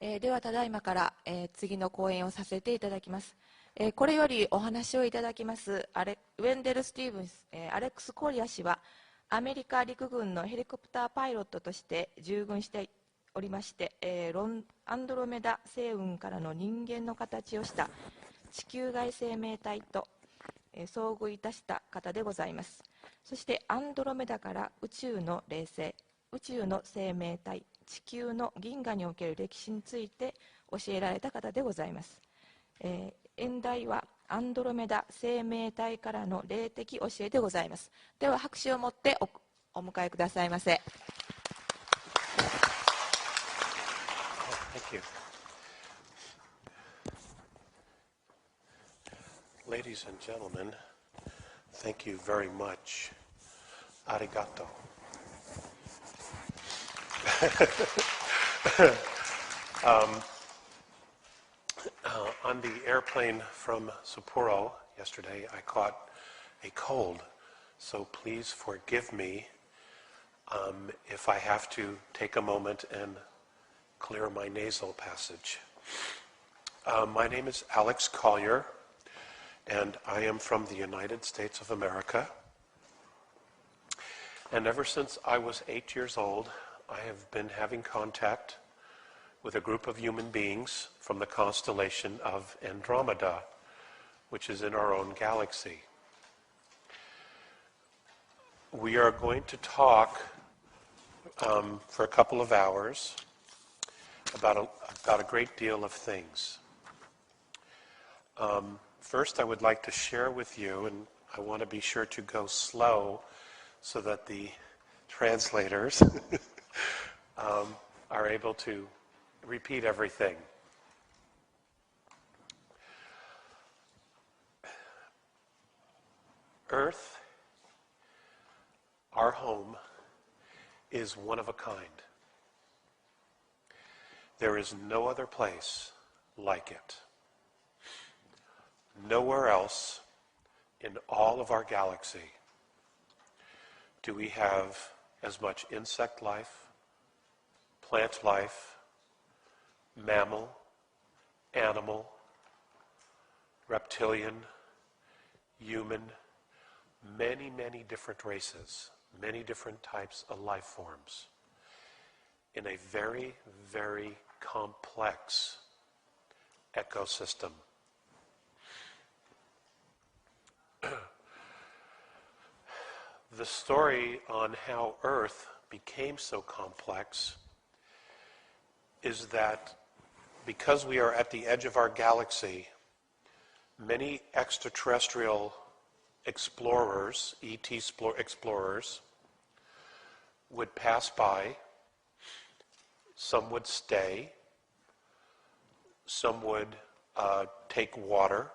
ではただいまから、次の講演をさせていただきます。これよりお話をいただきますウェンデル・スティーブンス、アレックス・コリア氏はアメリカ陸軍のヘリコプターパイロットとして従軍しておりまして、アンドロメダ星雲からの人間の形をした地球外生命体と、遭遇いたした方でございます。そしてアンドロメダから宇宙の霊星、宇宙の生命体、地球の銀河における歴史について教えられた方でございます。演題はアンドロメダ生命体からの霊的教えでございます。では拍手をもってお迎えくださいませ。Thank you. Ladies and gentlemen, thank you very much. Arigato. On the airplane from Sapporo yesterday, I caught a cold, so please forgive me if I have to take a moment and clear my nasal passage. My name is Alex Collier, and I am from the United States of America. And ever since I was 8 years old, I have been having contact with a group of human beings from the constellation of Andromeda, which is in our own galaxy. We are going to talk for a couple of hours about a great deal of things. First, I would like to share with you, and I want to be sure to go slow so that the translators are able to repeat everything. Earth, our home, is one of a kind. There is no other place like it. Nowhere else in all of our galaxy do we have as much insect life, plant life, mammal, animal, reptilian, human, many, many different races, many different types of life forms in a very, very complex ecosystem. The story on how Earth became so complex is that because we are at the edge of our galaxy, many extraterrestrial explorers, ET explorers, would pass by. Some would stay. Some would take water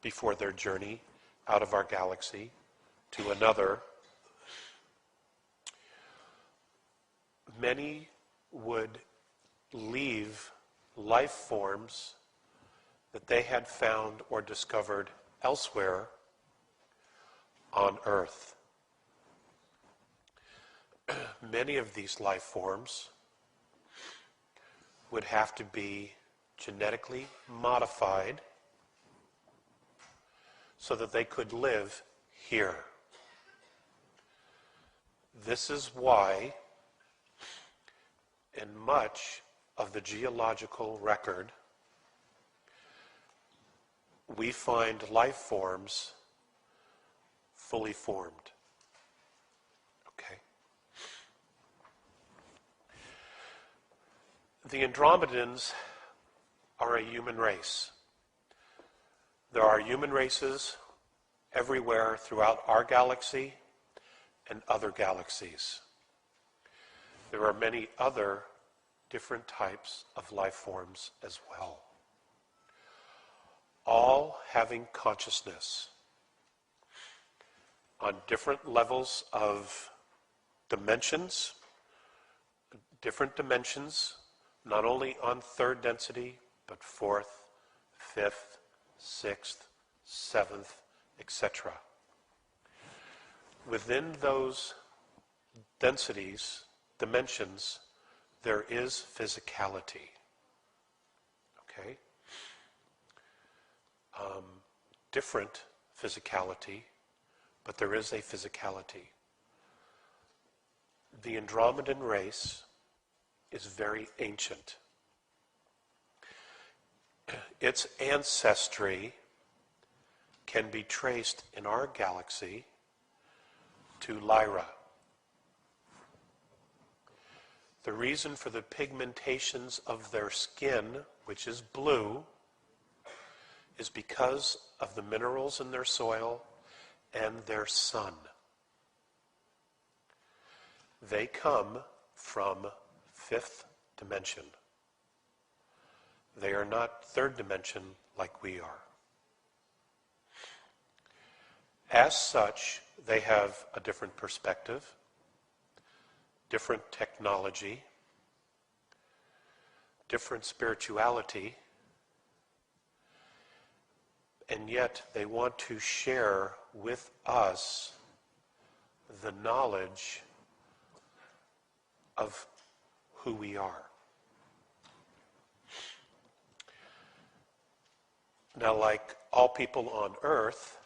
before their journey out of our galaxy to another. Many would leave life forms that they had found or discovered elsewhere on Earth. Many of these life forms would have to be genetically modified so that they could live here. This is why in much of the geological record we find life forms fully formed. Okay? The Andromedans are a human race. There are human races everywhere throughout our galaxy and other galaxies. There are many other different types of life forms as well, all having consciousness on different levels of dimensions, different dimensions, not only on third density, but fourth, fifth, sixth, seventh, etc. Within those densities, dimensions, there is physicality. Okay? Different physicality, but there is a physicality. The Andromedan race is very ancient. Its ancestry can be traced in our galaxy to Lyra. The reason for the pigmentations of their skin, which is blue, is because of the minerals in their soil and their sun. They come from fifth dimension. They are not third dimension like we are. As such, they have a different perspective, different technology, different spirituality, and yet they want to share with us the knowledge of who we are. Now, like all people on Earth,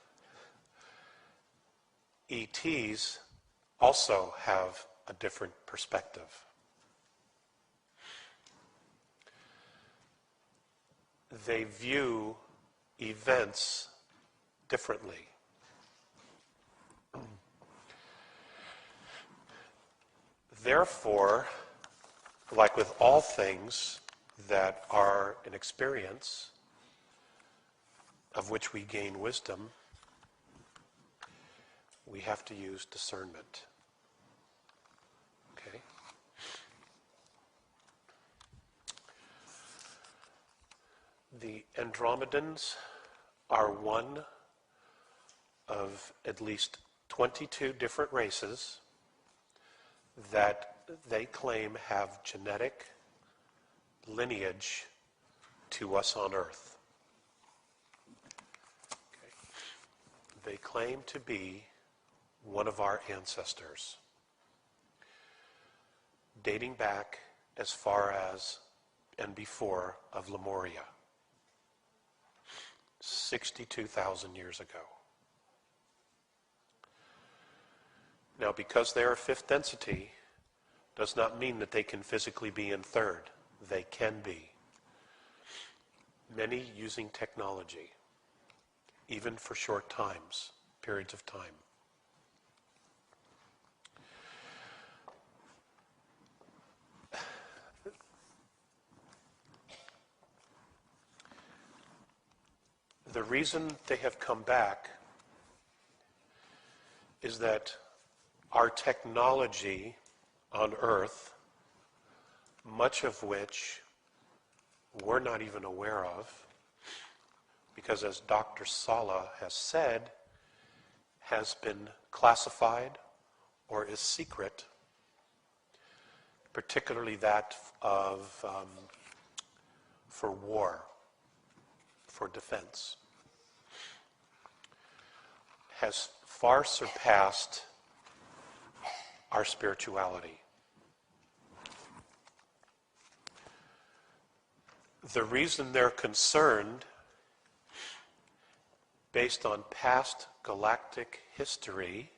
ETs also have a different perspective. They view events differently. Therefore, like with all things that are an experience of which we gain wisdom, we have to use discernment. Okay? The Andromedans are one of at least 22 different races that they claim have genetic lineage to us on Earth. Okay. They claim to be one of our ancestors, dating back as far as and before of Lemuria, 62,000 years ago. Now, because they are fifth density, does not mean that they can physically be in third. They can be. Many using technology, even for short times, periods of time. The reason they have come back is that our technology on Earth, much of which we're not even aware of, because as Dr. Sala has said, has been classified or is secret, particularly that of for war, for defense, has far surpassed our spirituality. The reason they're concerned, based on past galactic history,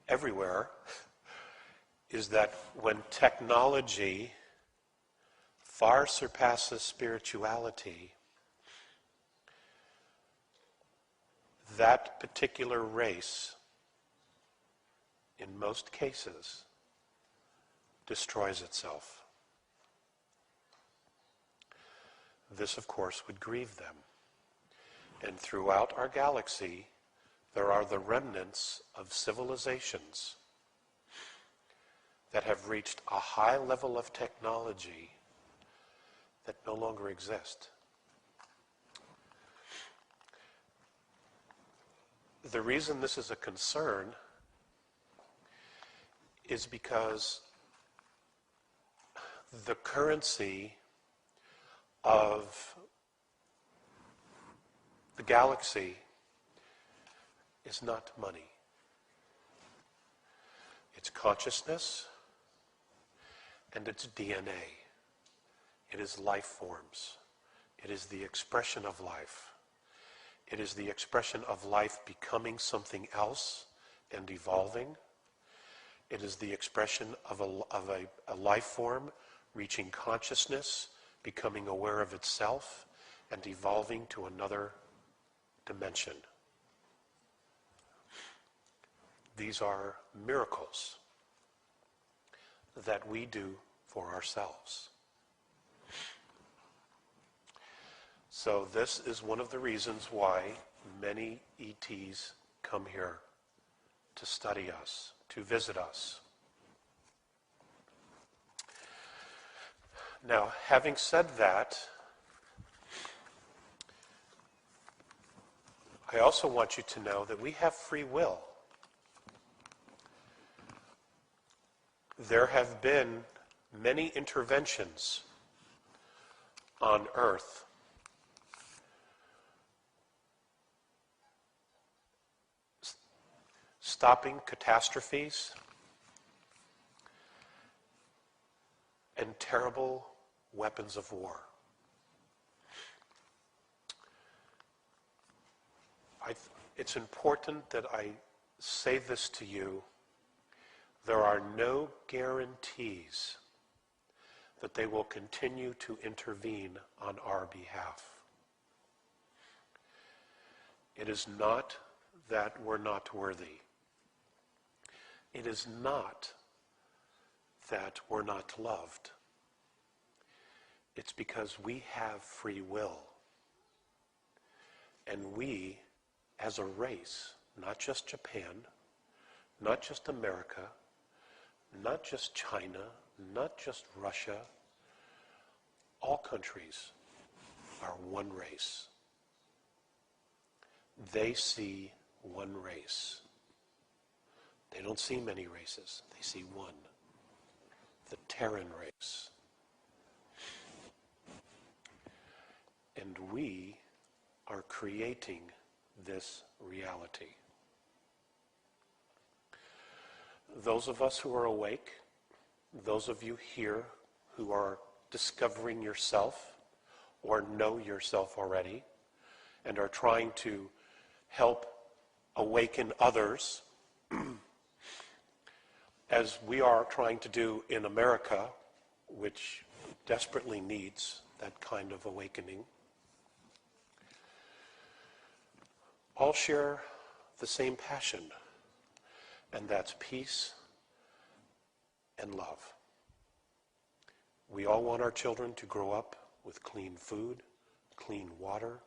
everywhere, is that when technology far surpasses spirituality, that particular race, in most cases, destroys itself. This, of course, would grieve them. And throughout our galaxy, there are the remnants of civilizations that have reached a high level of technology that no longer exist. The reason this is a concern is because the currency of the galaxy is not money. It's consciousness and its DNA. It is life forms. It is the expression of life. It is the expression of life becoming something else and evolving. It is the expression of a life form reaching consciousness, becoming aware of itself, and evolving to another dimension. These are miracles that we do for ourselves. So this is one of the reasons why many ETs come here to study us, to visit us. Now, having said that, I also want you to know that we have free will. There have been many interventions on Earth stopping catastrophes and terrible weapons of war. It's important that I say this to you. There are no guarantees that they will continue to intervene on our behalf. It is not that we're not worthy. It is not that we're not loved. It's because we have free will. And we, as a race, not just Japan, not just America, not just China, not just Russia, all countries are one race. They see one race. They don't see many races. They see one. The Terran race. And we are creating this reality. Those of us who are awake, those of you here who are discovering yourself or know yourself already and are trying to help awaken others, as we are trying to do in America, which desperately needs that kind of awakening, all share the same passion, and that's peace and love. We all want our children to grow up with clean food, clean water,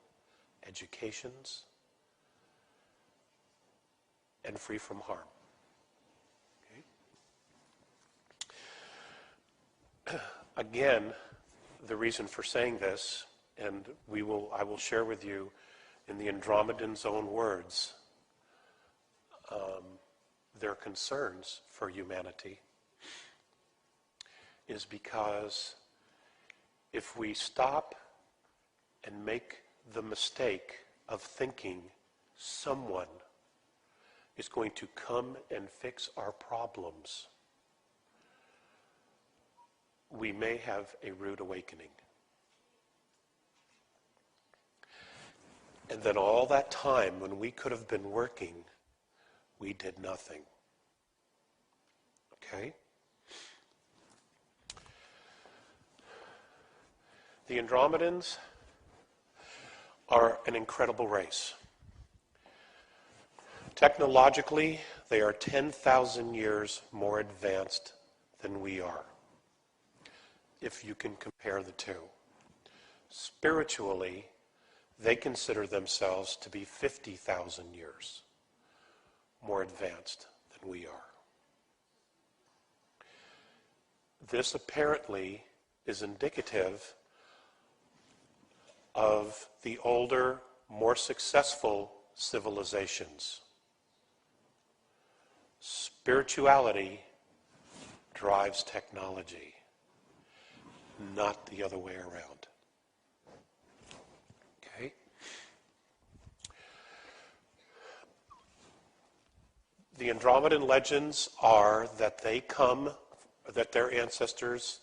educations, and free from harm. Okay? Again, the reason for saying this, and I will share with you in the Andromedans' own words, their concerns for humanity, is because if we stop and make the mistake of thinking someone is going to come and fix our problems, we may have a rude awakening. And then all that time when we could have been working, we did nothing. Okay? The Andromedans are an incredible race. Technologically, they are 10,000 years more advanced than we are, if you can compare the two. Spiritually, they consider themselves to be 50,000 years more advanced than we are. This apparently is indicative of the older, more successful civilizations. Spirituality drives technology, not the other way around. Okay? The Andromedan legends are that they come that their ancestors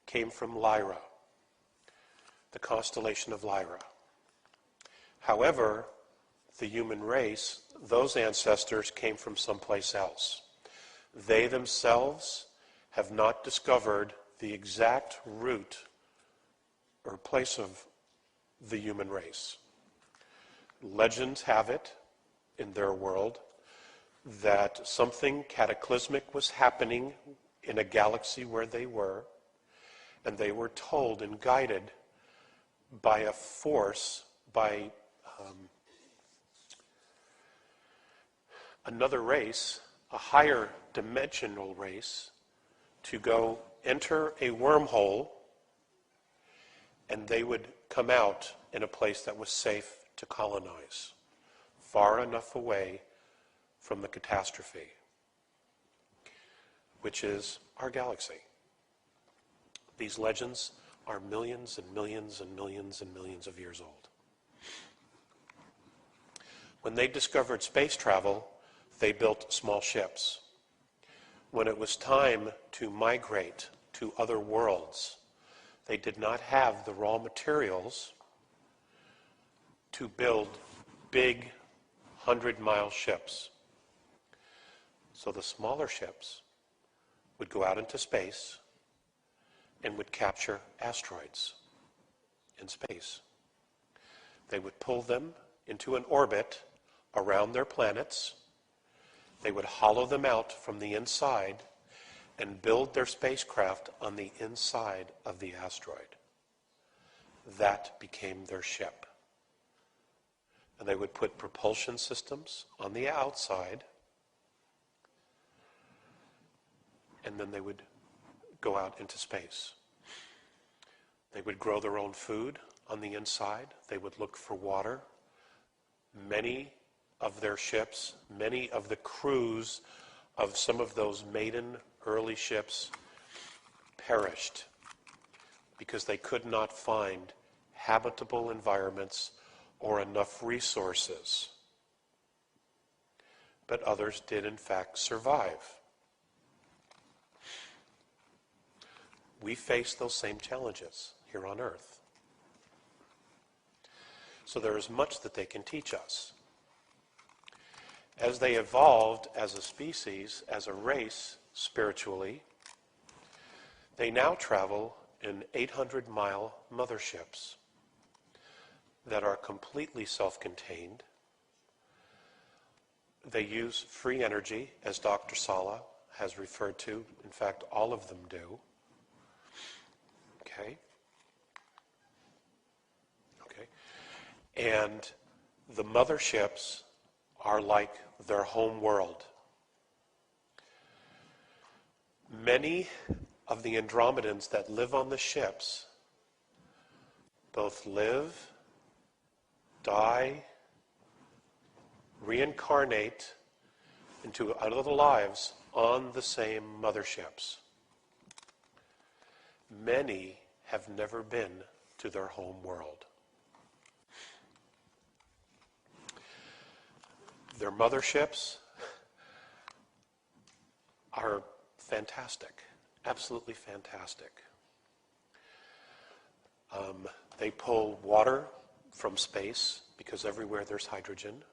came from Lyra, the constellation of Lyra. However, the human race, those ancestors came from someplace else. They themselves have not discovered the exact root or place of the human race. Legends have it in their world that something cataclysmic was happening in a galaxy where they were, and they were told and guided by a force, by another race, a higher dimensional race, to go enter a wormhole, and they would come out in a place that was safe to colonize, far enough away from the catastrophe, which is our galaxy. These legends are millions and millions and millions and millions of years old. When they discovered space travel, they built small ships. When it was time to migrate to other worlds, they did not have the raw materials to build big 100-mile ships. So the smaller ships would go out into space and would capture asteroids in space. They would pull them into an orbit around their planets. They would hollow them out from the inside and build their spacecraft on the inside of the asteroid. That became their ship. And they would put propulsion systems on the outside, and then they would go out into space. They would grow their own food on the inside. They would look for water. Many of their ships, many of the crews of some of those maiden early ships perished because they could not find habitable environments or enough resources. But others did in fact survive. We face those same challenges here on Earth. So there is much that they can teach us. As they evolved as a species, as a race, spiritually, they now travel in 800-mile motherships that are completely self-contained. They use free energy, as Dr. Sala has referred to. In fact, all of them do. Okay? And the motherships are like their home world. Many of the Andromedans that live on the ships both live, die, reincarnate into other lives on the same motherships. Many have never been to their home world. Their motherships are fantastic, absolutely fantastic. They pull water from space because everywhere there's hydrogen.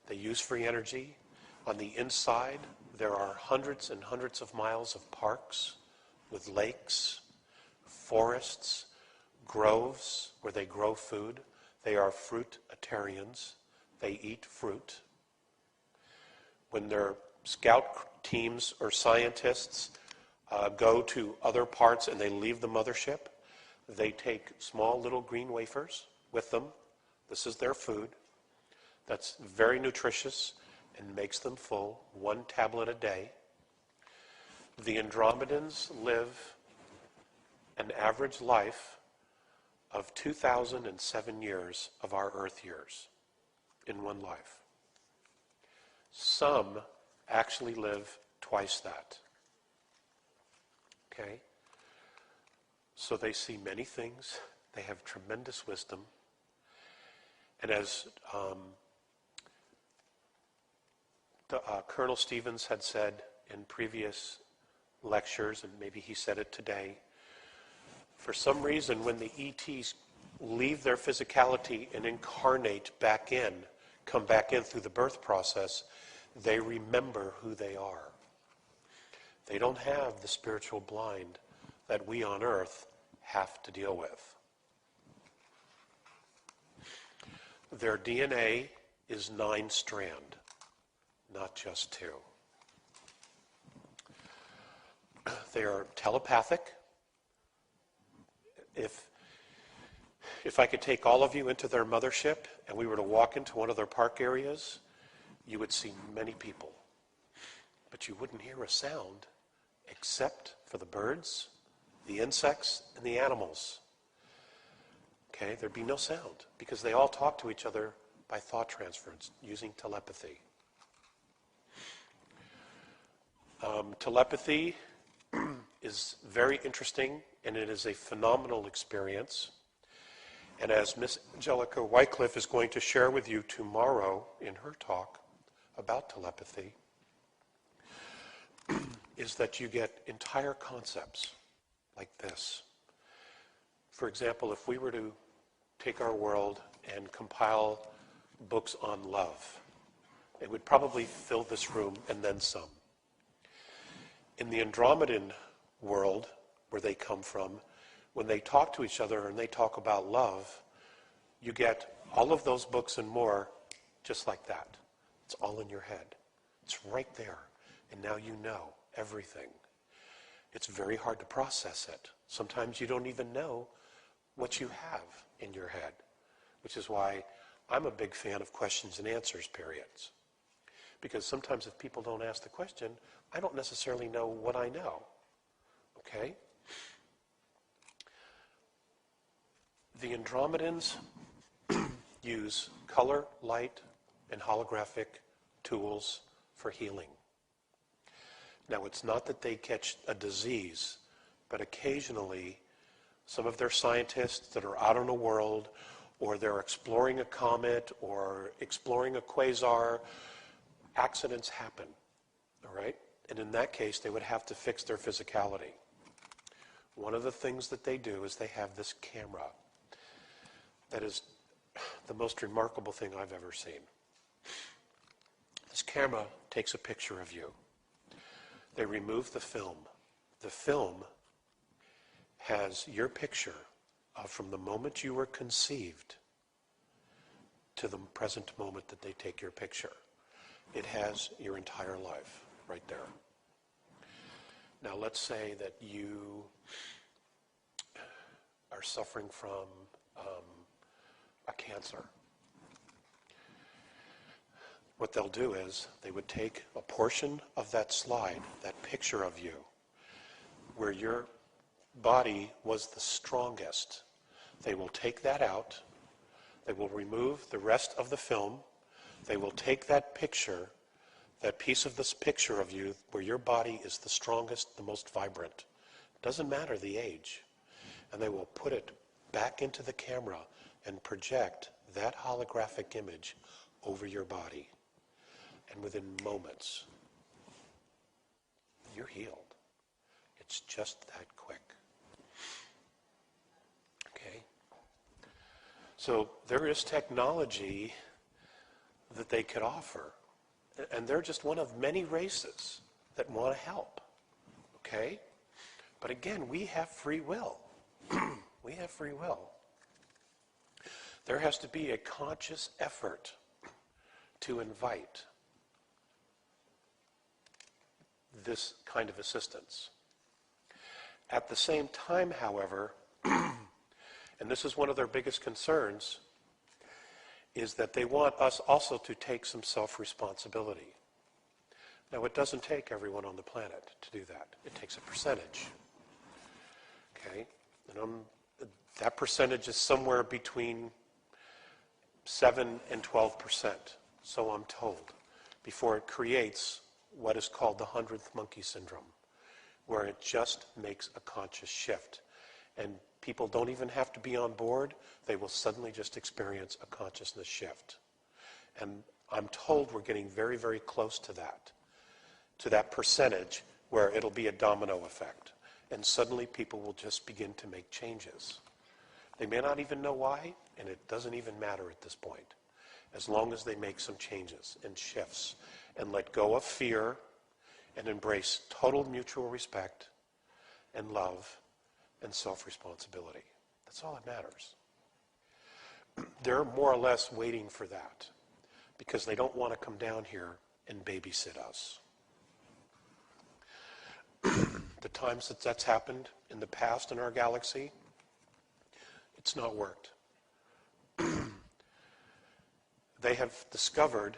They use free energy. On the inside, there are hundreds and hundreds of miles of parks with lakes, forests, groves where they grow food. They are fruitarians. They eat fruit. When their scout teams or scientists go to other parts and they leave the mothership, they take small little green wafers with them. This is their food. That's very nutritious and makes them full, 1 tablet a day. The Andromedans live an average life of 2,007 years of our Earth years in one life. Some actually live twice that. Okay? So they see many things. They have tremendous wisdom. And as Colonel Stevens had said in previous lectures, and maybe he said it today, for some reason when the ETs leave their physicality and incarnate back in, come back in through the birth process, they remember who they are. They don't have the spiritual blind that we on earth have to deal with. Their DNA is 9-strand, not just 2. They are telepathic. If I could take all of you into their mothership and we were to walk into one of their park areas, you would see many people. But you wouldn't hear a sound except for the birds, the insects, and the animals. Okay, there'd be no sound because they all talk to each other by thought transference using telepathy. Telepathy is very interesting, and it is a phenomenal experience. And as Miss Angelica Wycliffe is going to share with you tomorrow in her talk about telepathy, is that you get entire concepts like this. For example, if we were to take our world and compile books on love, it would probably fill this room and then some. In the Andromedan world, where they come from, when they talk to each other and they talk about love, you get all of those books and more just like that. It's all in your head. It's right there. And now you know everything. It's very hard to process it. Sometimes you don't even know what you have in your head, which is why I'm a big fan of questions and answers periods. Because sometimes if people don't ask the question, I don't necessarily know what I know. Okay? The Andromedans use color, light, and holographic tools for healing. Now, it's not that they catch a disease, but occasionally some of their scientists that are out in the world, or they're exploring a comet or exploring a quasar, accidents happen, all right? And in that case, they would have to fix their physicality. One of the things that they do is they have this camera that is the most remarkable thing I've ever seen. This camera takes a picture of you. They remove the film. The film has your picture from the moment you were conceived to the present moment that they take your picture. It has your entire life right there. Now let's say that you are suffering from a cancer. What they'll do is they would take a portion of that slide, that picture of you, where your body was the strongest. They will take that out. They will remove the rest of the film. They will take that picture, that piece of this picture of you where your body is the strongest, the most vibrant. Doesn't matter the age. And they will put it back into the camera and project that holographic image over your body. And within moments, you're healed. It's just that quick. Okay? So there is technology that they could offer. And they're just one of many races that want to help. Okay? But again, we have free will. We have free will. There has to be a conscious effort to invite this kind of assistance. At the same time, however, and this is one of their biggest concerns, is that they want us also to take some self-responsibility. Now, it doesn't take everyone on the planet to do that. It takes a percentage. Okay? And that percentage is somewhere between 7 and 12%, so I'm told, before it creates what is called the 100th monkey syndrome, where it just makes a conscious shift. And people don't even have to be on board. They will suddenly just experience a consciousness shift. And I'm told we're getting very, very close to that. to that percentage where it'll be a domino effect. And suddenly people will just begin to make changes. They may not even know why, and it doesn't even matter at this point, as long as they make some changes and shifts and let go of fear and embrace total mutual respect and love and self-responsibility. That's all that matters. They're more or less waiting for that because they don't want to come down here and babysit us. The times that that's happened in the past in our galaxy, it's not worked. They have discovered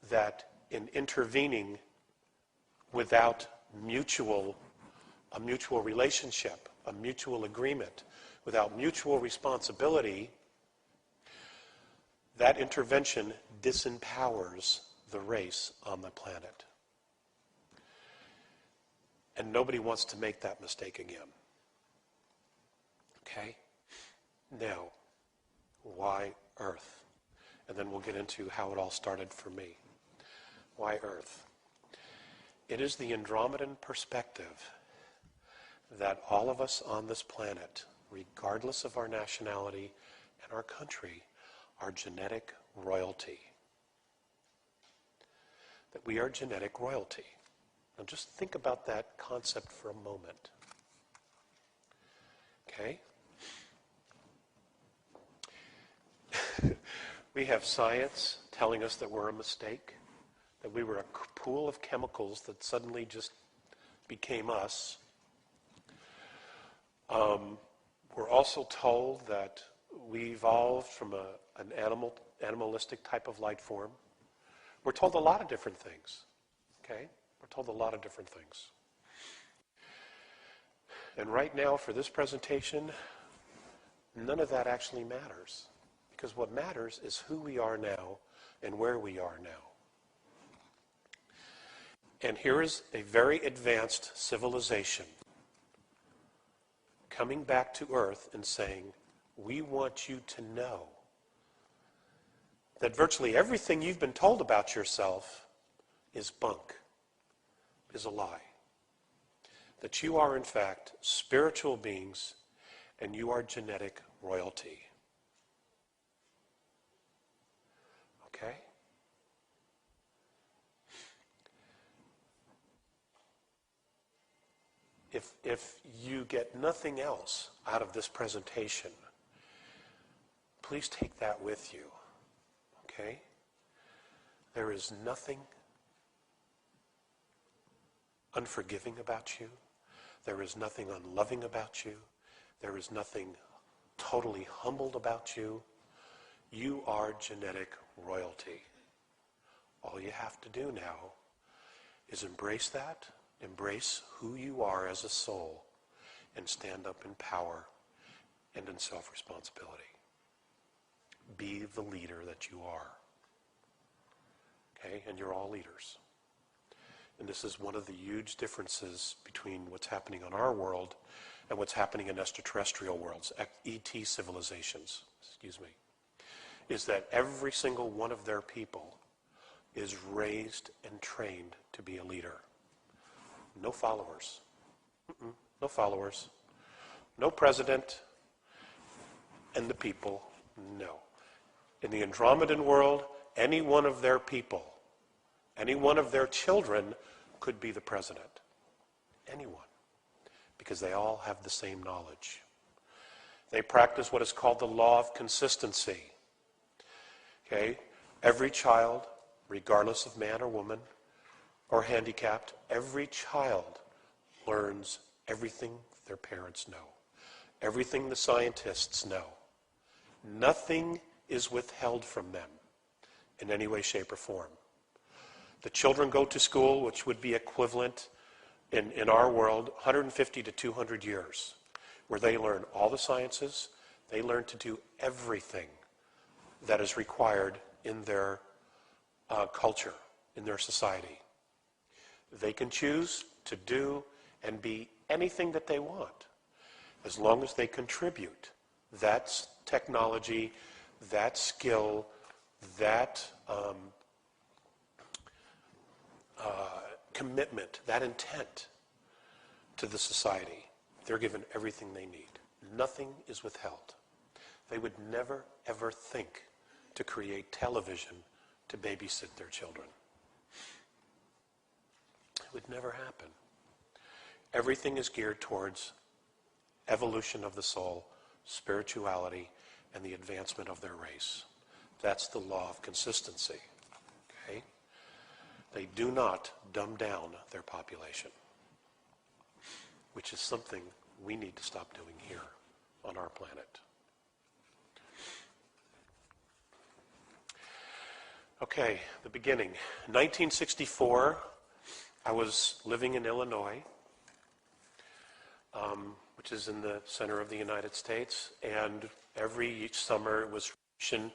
that in intervening without a mutual relationship, a mutual agreement, without mutual responsibility, that intervention disempowers the race on the planet. And nobody wants to make that mistake again. Okay? Now, why Earth? And then we'll get into how it all started for me. Why Earth? It is the Andromedan perspective that all of us on this planet, regardless of our nationality and our country, are genetic royalty. That we are genetic royalty. Now just think about that concept for a moment. Okay? We have science telling us that we're a mistake, that we were a pool of chemicals that suddenly just became us. We're also told that we evolved from an animalistic type of life form. We're told a lot of different things. Okay? We're told a lot of different things. And right now, for this presentation, none of that actually matters. Because what matters is who we are now and where we are now. And here is a very advanced civilization coming back to Earth and saying, we want you to know that virtually everything you've been told about yourself is bunk, is a lie. That you are, in fact, spiritual beings and you are genetic royalty. Okay? If you get nothing else out of this presentation, please take that with you. Okay? There is nothing unforgiving about you. There is nothing unloving about you. There is nothing totally humbled about you. You are genetic royalty. All you have to do now is embrace that, embrace who you are as a soul, and stand up in power and in self-responsibility. Be the leader that you are. Okay? And you're all leaders. And this is one of the huge differences between what's happening on our world and what's happening in extraterrestrial worlds, ET civilizations, is that every single one of their people is raised and trained to be a leader. No followers. No followers. No president. And the people, no. In the Andromedan world, any one of their people, any one of their children could be the president. Anyone. Because they all have the same knowledge. They practice what is called the law of consistency. Okay? Every child, regardless of man or woman or handicapped, every child learns everything their parents know. Everything the scientists know. Nothing is withheld from them in any way, shape, or form. The children go to school, which would be equivalent in our world, 150 to 200 years, where they learn all the sciences. They learn to do everything that is required in their culture, in their society. They can choose to do and be anything that they want, as long as they contribute that technology, that skill, that commitment, that intent to the society, they're given everything they need. Nothing is withheld. They would never, ever think to create television to babysit their children. It would never happen. Everything is geared towards evolution of the soul, spirituality, and the advancement of their race. That's the law of consistency. Okay? They do not dumb down their population, which is something we need to stop doing here on our planet. Okay, the beginning. 1964, I was living in Illinois, which is in the center of the United States, and every summer it was tradition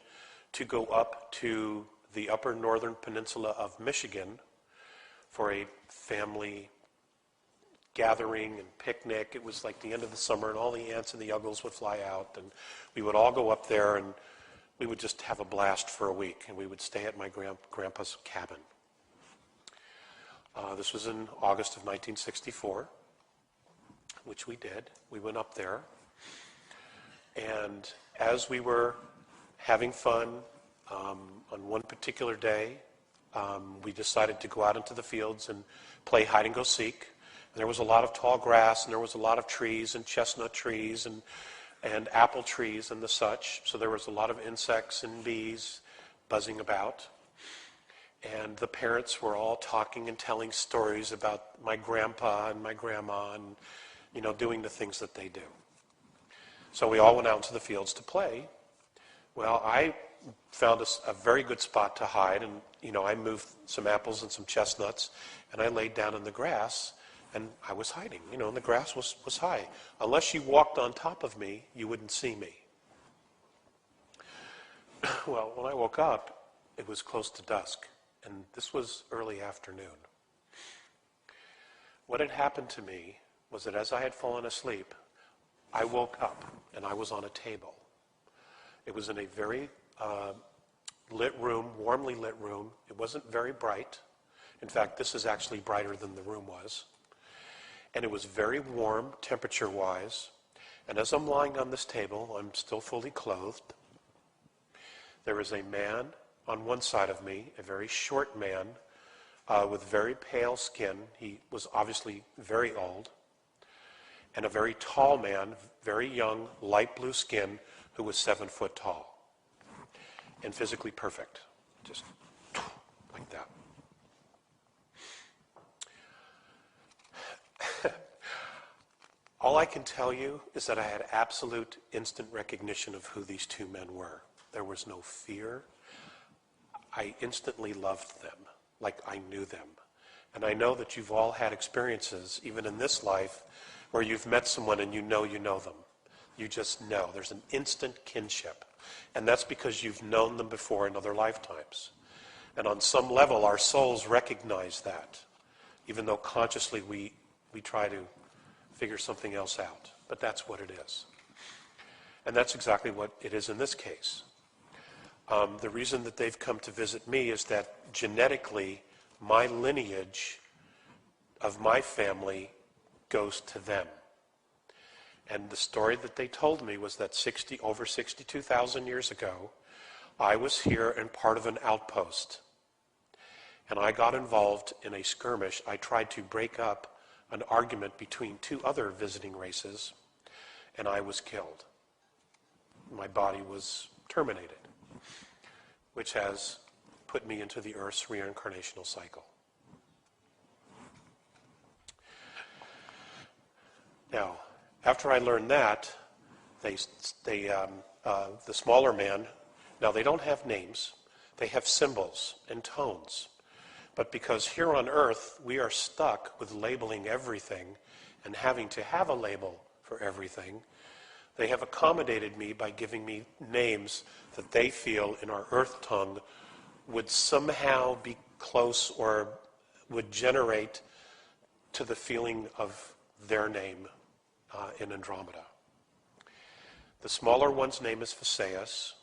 to go up to the upper northern peninsula of Michigan for a family gathering and picnic. It was like the end of the summer, and all the aunts and the uncles would fly out, and we would all go up there, and we would just have a blast for a week, and we would stay at my grandpa's cabin. This was in August of 1964, which we did. We went up there, and as we were having fun, on one particular day, we decided to go out into the fields and play hide and go seek. And there was a lot of tall grass, and there was a lot of trees and chestnut trees and apple trees and the such. So there was a lot of insects and bees buzzing about. And the parents were all talking and telling stories about my grandpa and my grandma and, doing the things that they do. So we all went out into the fields to play. Well, I found a very good spot to hide, and, I moved some apples and some chestnuts, and I laid down in the grass, and I was hiding. And the grass was high. Unless you walked on top of me, you wouldn't see me. Well, when I woke up, it was close to dusk, and this was early afternoon. What had happened to me was that as I had fallen asleep, I woke up, and I was on a table. It was in a very lit room, warmly lit room. It wasn't very bright. In fact, this is actually brighter than the room was. And it was very warm, temperature-wise. And as I'm lying on this table, I'm still fully clothed. There is a man on one side of me, a very short man with very pale skin. He was obviously very old. And a very tall man, very young, light blue skin, who was 7 foot tall and physically perfect, just like that. All I can tell you is that I had absolute instant recognition of who these two men were. There was no fear. I instantly loved them, like I knew them. And I know that you've all had experiences, even in this life, where you've met someone and you know them. You just know. There's an instant kinship. And that's because you've known them before in other lifetimes. And on some level, our souls recognize that, even though consciously we try to figure something else out. But that's what it is. And that's exactly what it is in this case. The reason that they've come to visit me is that genetically, my lineage of my family goes to them. And the story that they told me was that over 62,000 years ago, I was here and part of an outpost. And I got involved in a skirmish. I tried to break up an argument between two other visiting races, and I was killed. My body was terminated, which has put me into the Earth's reincarnational cycle. Now, after I learned that, the smaller man, now they don't have names, they have symbols and tones. But because here on Earth, we are stuck with labeling everything and having to have a label for everything, they have accommodated me by giving me names that they feel in our Earth tongue would somehow be close or would generate to the feeling of their name in Andromeda. The smaller one's name is Phaseus.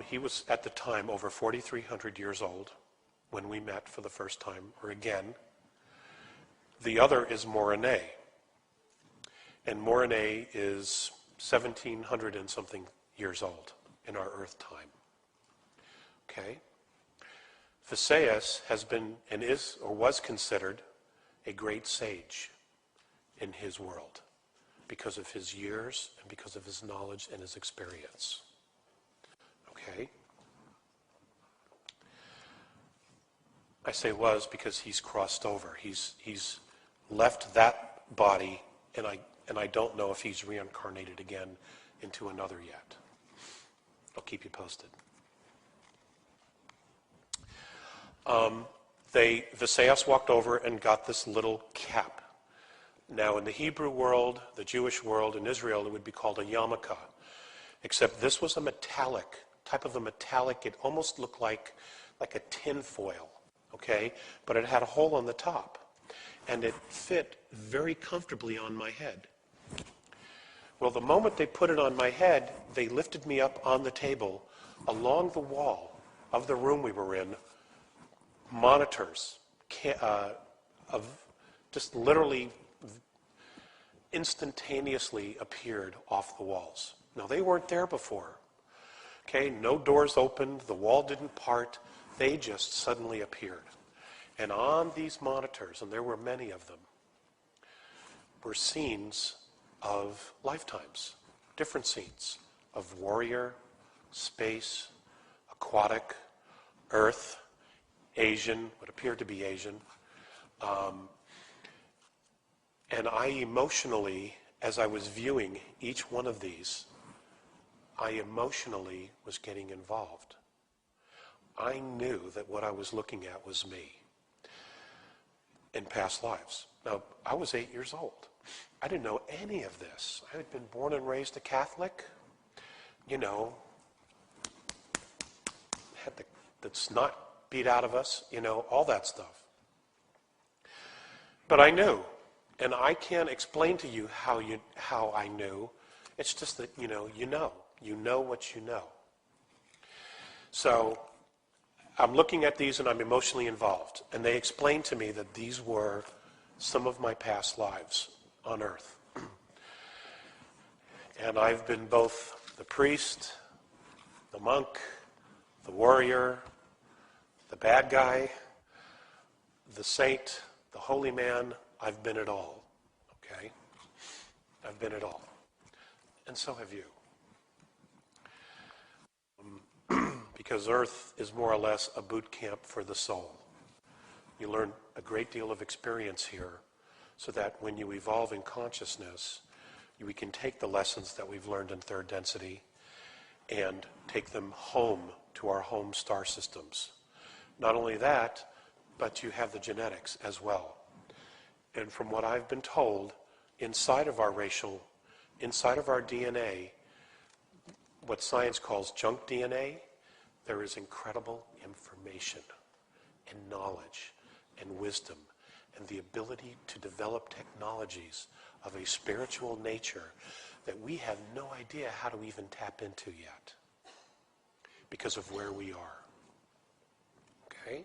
He was at the time over 4,300 years old. when we met for the first time, or again. The other is Morine. And Morine is 1700 and something years old in our Earth time. Okay? Visayas has been and is or was considered a great sage in his world because of his years and because of his knowledge and his experience. Okay? I say was because he's crossed over. He's left that body, and I don't know if he's reincarnated again into another yet. I'll keep you posted. Visayas walked over and got this little cap. Now, in the Hebrew world, the Jewish world, in Israel, it would be called a yarmulke. Except this was a metallic, type of a metallic, it almost looked like a tin foil, okay? But it had a hole on the top. And it fit very comfortably on my head. Well, the moment they put it on my head, they lifted me up on the table along the wall of the room we were in. Monitors of just literally instantaneously appeared off the walls. Now, they weren't there before. Okay, no doors opened, the wall didn't part, they just suddenly appeared. And on these monitors, and there were many of them, were scenes of lifetimes, different scenes of warrior, space, aquatic, earth, Asian, what appeared to be Asian. And I emotionally, as I was viewing each one of these, I emotionally was getting involved. I knew that what I was looking at was me in past lives. Now, I was 8 years old. I didn't know any of this. I had been born and raised a Catholic. You know, had the snot beat out of us, you know, all that stuff. But I knew, and I can't explain to you how I knew. It's just that, you know what you know. So I'm looking at these and I'm emotionally involved. And they explained to me that these were some of my past lives on Earth. And I've been both the priest, the monk, the warrior, the bad guy, the saint, the holy man. I've been it all, okay? I've been it all. And so have you. Because Earth is more or less a boot camp for the soul. You learn a great deal of experience here so that when you evolve in consciousness, we can take the lessons that we've learned in third density and take them home to our home star systems. Not only that, but you have the genetics as well. And from what I've been told, inside of our DNA, what science calls junk DNA, there is incredible information and knowledge and wisdom and the ability to develop technologies of a spiritual nature that we have no idea how to even tap into yet because of where we are. Okay?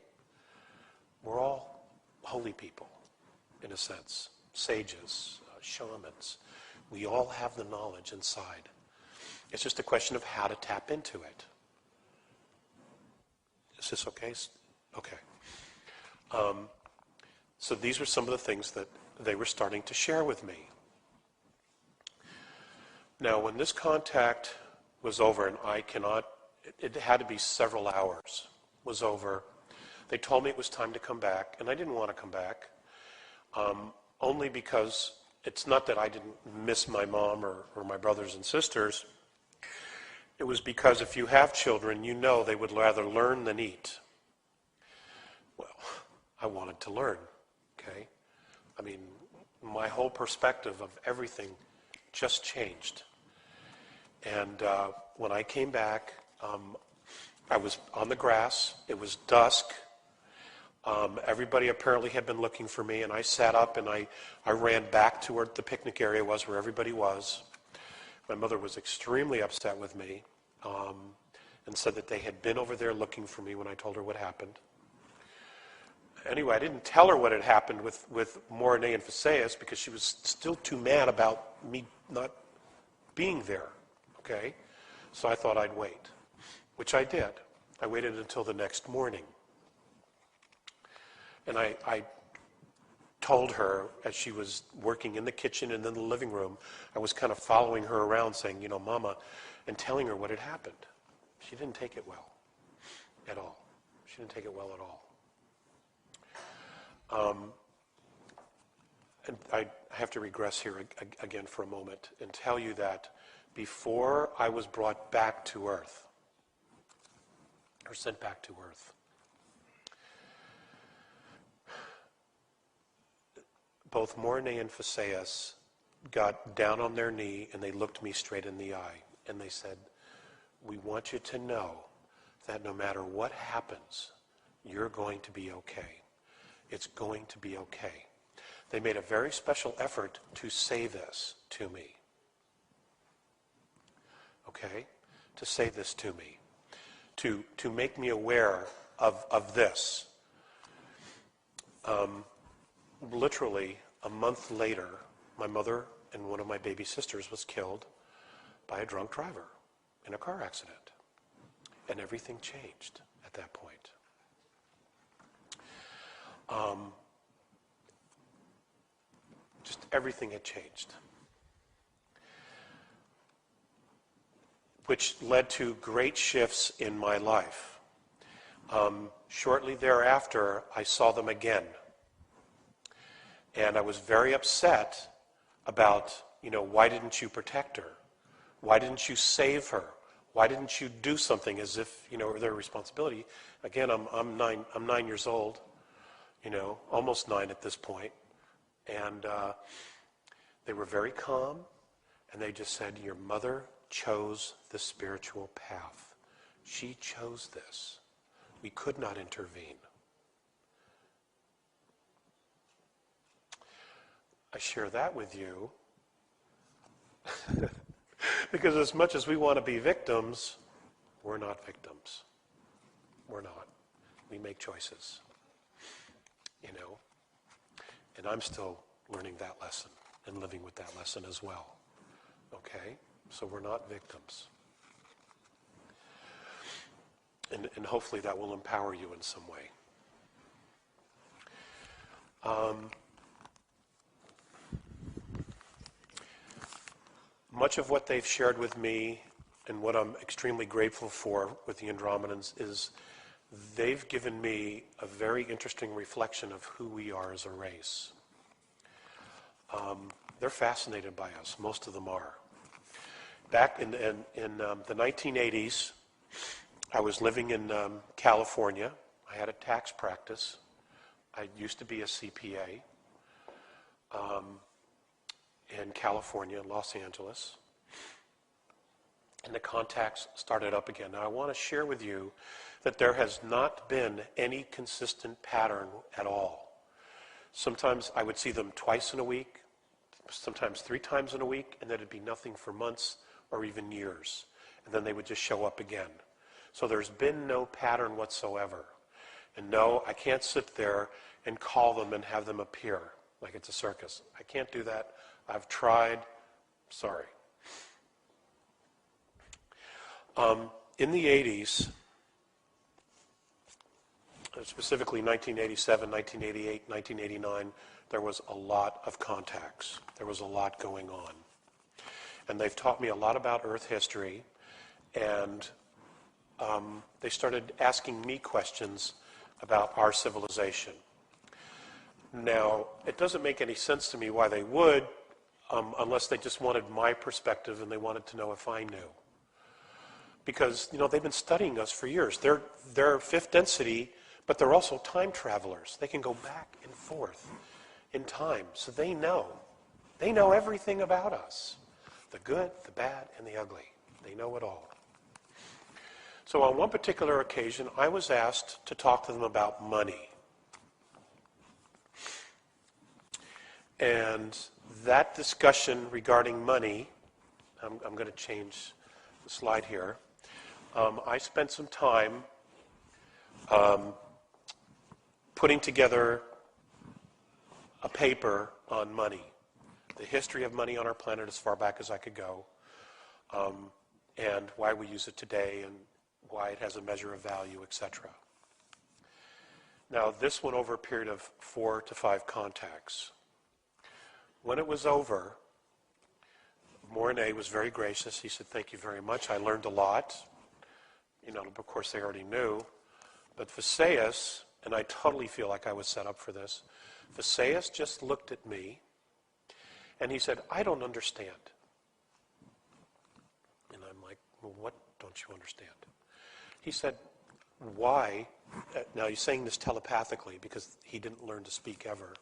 We're all holy people, in a sense. Sages, shamans. We all have the knowledge inside. It's just a question of how to tap into it. Is this okay? Okay. So these were some of the things that they were starting to share with me. Now, when this contact was over, and it had to be several hours, was over, they told me it was time to come back, and I didn't want to come back, only because it's not that I didn't miss my mom or my brothers and sisters. It was because if you have children, you know they would rather learn than eat. Well, I wanted to learn, okay? I mean, my whole perspective of everything just changed. And when I came back, I was on the grass. It was dusk. Everybody apparently had been looking for me, and I sat up and I ran back to where the picnic area was, where everybody was. My mother was extremely upset with me and said that they had been over there looking for me when I told her what happened. anyway, I didn't tell her what had happened with Morine and Phaseus because she was still too mad about me not being there, okay? So I thought I'd wait, which I did. I waited until the next morning. And I told her, as she was working in the kitchen and in the living room, I was kind of following her around saying, you know, Mama, and telling her what had happened. She didn't take it well at all. She didn't take it well at all. And I have to regress here again for a moment and tell you that before I was brought back to Earth, or sent back to Earth, both Morine and Phaseus got down on their knee and they looked me straight in the eye and they said, we want you to know that no matter what happens, you're going to be okay. It's going to be okay. They made a very special effort to say this to me. Okay? To say this to me. To make me aware of this. Literally, a month later, my mother and one of my baby sisters was killed by a drunk driver in a car accident. And everything changed at that point. Just everything had changed. Which led to great shifts in my life. Shortly thereafter, I saw them again. And I was very upset about, you know, why didn't you protect her? Why didn't you save her? Why didn't you do something as if, you know, it were their responsibility? Again, I'm 9 years old, you know, almost 9 at this point. And they were very calm, and they just said, your mother chose the spiritual path. She chose this. We could not intervene. I share that with you because as much as we want to be victims, we're not victims. We're not. We make choices, you know. And I'm still learning that lesson and living with that lesson as well. Okay? So we're not victims. And hopefully that will empower you in some way. Much of what they've shared with me and what I'm extremely grateful for with the Andromedans is they've given me a very interesting reflection of who we are as a race. They're fascinated by us. Most of them are. Back in the 1980s, I was living in California. I had a tax practice. I used to be a CPA in California, Los Angeles. And the contacts started up again. Now, I want to share with you that there has not been any consistent pattern at all. Sometimes I would see them twice in a week, sometimes 3 times in a week, and then it'd be nothing for months or even years. And then they would just show up again. So there's been no pattern whatsoever. And no, I can't sit there and call them and have them appear like it's a circus. I can't do that. I've tried. Sorry. In the 80s, specifically 1987, 1988, 1989, there was a lot of contacts. There was a lot going on. And they've taught me a lot about Earth history, and they started asking me questions about our civilization. Now, it doesn't make any sense to me why they would, unless they just wanted my perspective and they wanted to know if I knew. Because, you know, they've been studying us for years. They're fifth density, but they're also time travelers. They can go back and forth in time, so they know. They know everything about us. The good, the bad, and the ugly. They know it all. So on one particular occasion, I was asked to talk to them about money. And that discussion regarding money, I'm going to change the slide here. I spent some time putting together a paper on money, the history of money on our planet as far back as I could go, and why we use it today and why it has a measure of value, etc. Now, this went over a period of 4 to 5 contacts. When it was over, Mornay was very gracious. He said, "Thank you very much. I learned a lot." You know, of course, they already knew. But Visayas, and I totally feel like I was set up for this, Visayas just looked at me, and he said, "I don't understand." And I'm like, "Well, what don't you understand?" He said, "Why," now he's saying this telepathically because he didn't learn to speak ever,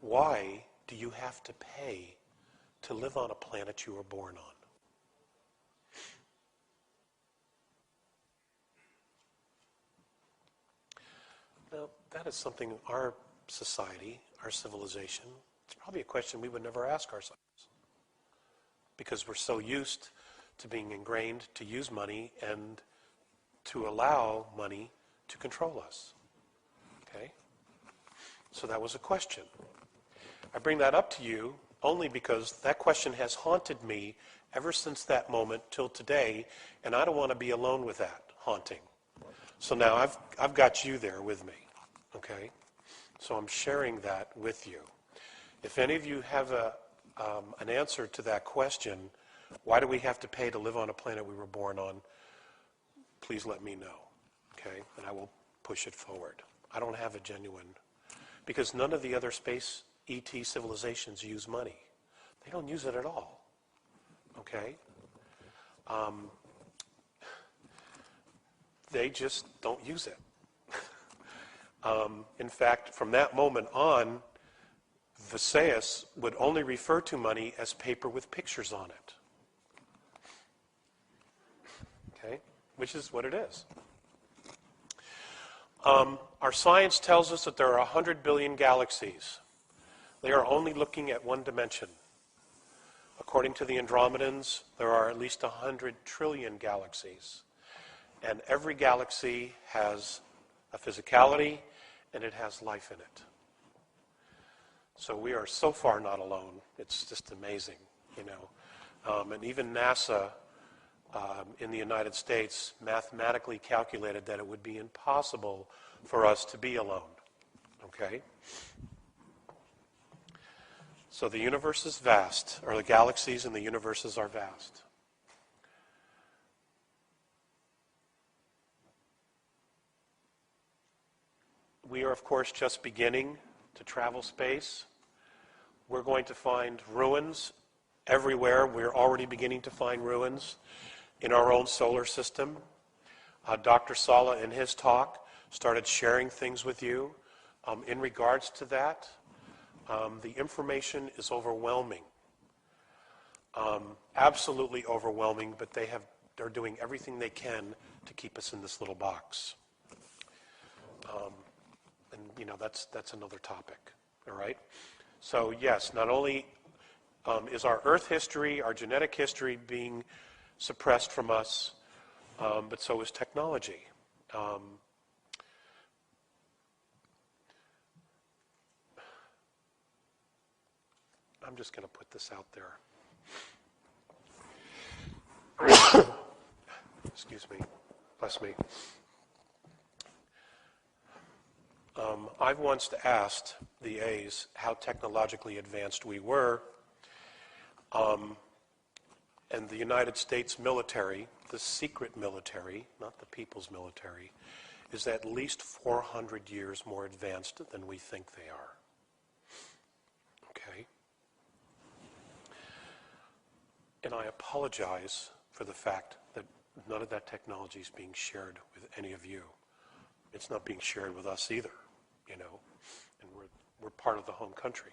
"why do you have to pay to live on a planet you were born on?" Now, that is something our society, our civilization, it's probably a question we would never ask ourselves because we're so used to being ingrained to use money and to allow money to control us. Okay? So that was a question. I bring that up to you only because that question has haunted me ever since that moment till today, and I don't want to be alone with that haunting. So now I've got you there with me, okay? So I'm sharing that with you. If any of you have an answer to that question, why do we have to pay to live on a planet we were born on, please let me know, okay? And I will push it forward. I don't have a genuine, because none of the other space ET civilizations use money. They don't use it at all, okay? They just don't use it. In fact, from that moment on, Visayas would only refer to money as paper with pictures on it. Okay? Which is what it is. Our science tells us that there are 100 billion galaxies. They are only looking at one dimension. According to the Andromedans, there are at least 100 trillion galaxies. And every galaxy has a physicality, and it has life in it. So we are so far not alone. It's just amazing, you know. And even NASA in the United States mathematically calculated that it would be impossible for us to be alone, okay? So the universe is vast, or the galaxies and the universes are vast. We are, of course, just beginning to travel space. We're going to find ruins everywhere. We're already beginning to find ruins in our own solar system. Dr. Sala, in his talk, started sharing things with you in regards to that. The information is overwhelming, absolutely overwhelming, but they're doing everything they can to keep us in this little box. And you know, that's another topic, all right? So yes, not only is our Earth history, our genetic history being suppressed from us, but so is technology. I'm just going to put this out there. Excuse me. Bless me. I've once asked the A's how technologically advanced we were, and the United States military, the secret military, not the people's military, is at least 400 years more advanced than we think they are. Okay? And I apologize for the fact that none of that technology is being shared with any of you. It's not being shared with us either, you know, and we're part of the home country.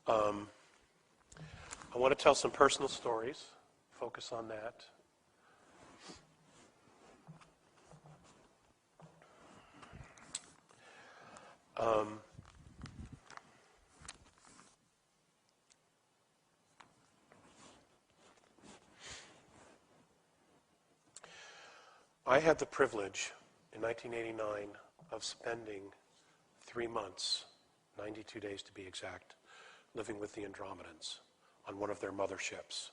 I want to tell some personal stories, focus on that. I had the privilege in 1989 of spending 3 months, 92 days to be exact, living with the Andromedans on one of their motherships.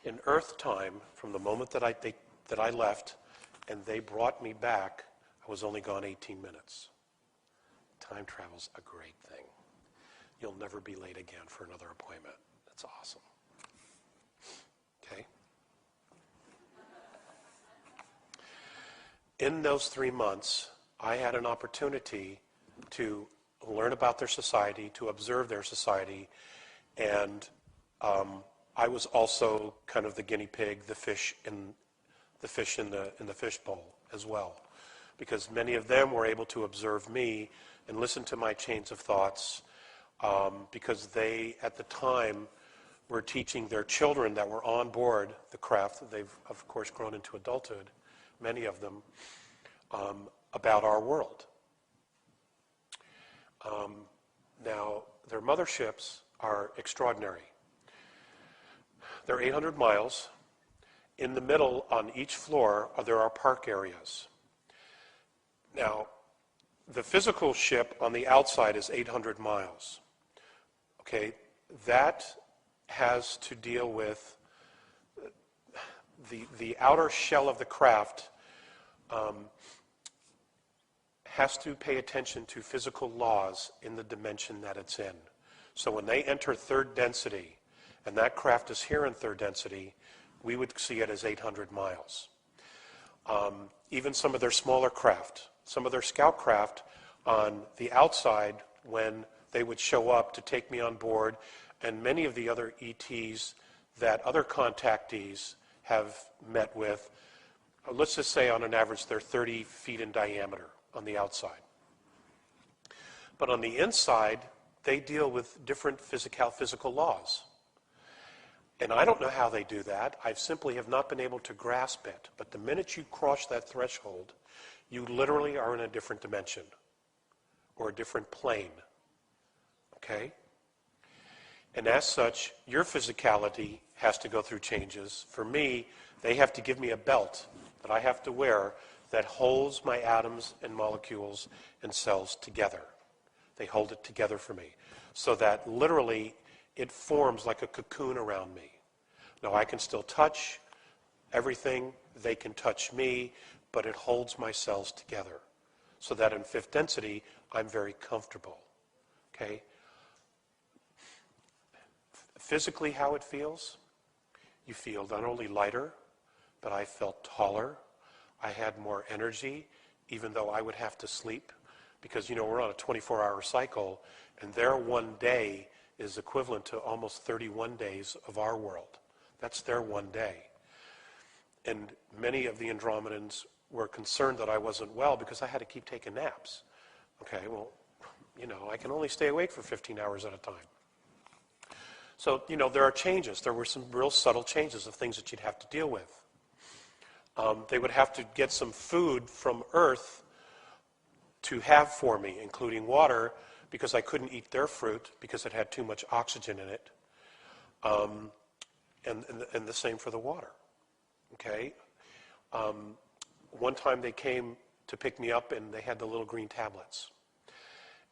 In Earth time, from the moment that I left and they brought me back, I was only gone 18 minutes. Time travel's a great thing. You'll never be late again for another appointment. That's awesome. Okay? In those 3 months, I had an opportunity to learn about their society, to observe their society, and I was also kind of the guinea pig, the fish in the fish bowl as well, because many of them were able to observe me and listen to my chains of thoughts, because they at the time were teaching their children that were on board the craft. They've of course grown into adulthood, many of them, about our world. Now their motherships are extraordinary. They're 800 miles. In the middle, on each floor, there are park areas. Now, the physical ship on the outside is 800 miles. Okay, that has to deal with the outer shell of the craft. Has to pay attention to physical laws in the dimension that it's in. So when they enter third density, and that craft is here in third density, we would see it as 800 miles. Even some of their smaller craft, some of their scout craft on the outside, when they would show up to take me on board, and many of the other ETs that other contactees have met with, let's just say on an average they're 30 feet in diameter on the outside. But on the inside, they deal with different physical laws. And I don't know how they do that. I simply have not been able to grasp it. But the minute you cross that threshold, you literally are in a different dimension or a different plane. Okay? And as such, your physicality has to go through changes. For me, they have to give me a belt that I have to wear that holds my atoms and molecules and cells together. They hold it together for me, so that literally it forms like a cocoon around me. Now I can still touch everything, they can touch me, but it holds my cells together, so that in fifth density, I'm very comfortable. Okay? Physically, how it feels? You feel not only lighter, but I felt taller. I had more energy, even though I would have to sleep, because, you know, we're on a 24-hour cycle, and their one day is equivalent to almost 31 days of our world. That's their one day. And many of the Andromedans were concerned that I wasn't well because I had to keep taking naps. Okay, well, you know, I can only stay awake for 15 hours at a time. So, you know, there are changes. There were some real subtle changes of things that you'd have to deal with. They would have to get some food from Earth to have for me, including water, because I couldn't eat their fruit because it had too much oxygen in it. And the same for the water. Okay? One time they came to pick me up and they had the little green tablets.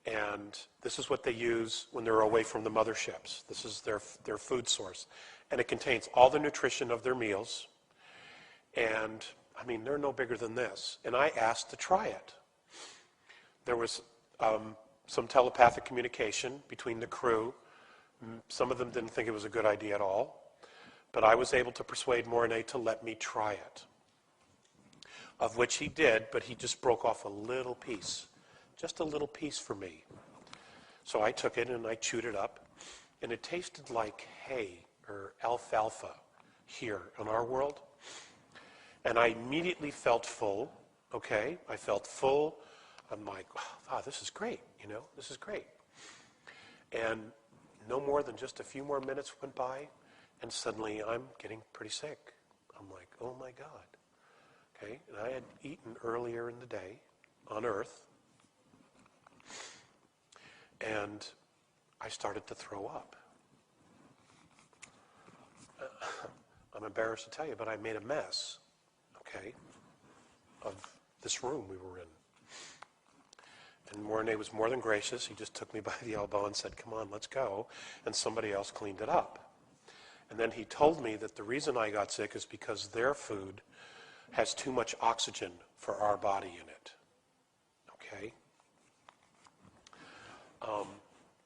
And this is what they use when they're away from the motherships. This is their food source. And it contains all the nutrition of their meals. And, I mean, they're no bigger than this. And I asked to try it. There was some telepathic communication between the crew. Some of them didn't think it was a good idea at all. But I was able to persuade Mornay to let me try it. Of which he did, but he just broke off a little piece. Just a little piece for me. So I took it and I chewed it up. And it tasted like hay or alfalfa here in our world. And I immediately felt full. Okay, I felt full. I'm like, wow, this is great, you know, this is great. And no more than just a few more minutes went by, and suddenly I'm getting pretty sick. I'm like, oh my God. Okay, and I had eaten earlier in the day on Earth, and I started to throw up. I'm embarrassed to tell you, but I made a mess. okay, of this room we were in. And Mornay was more than gracious. He just took me by the elbow and said, come on, let's go. And somebody else cleaned it up. And then he told me that the reason I got sick is because their food has too much oxygen for our body in it. Okay?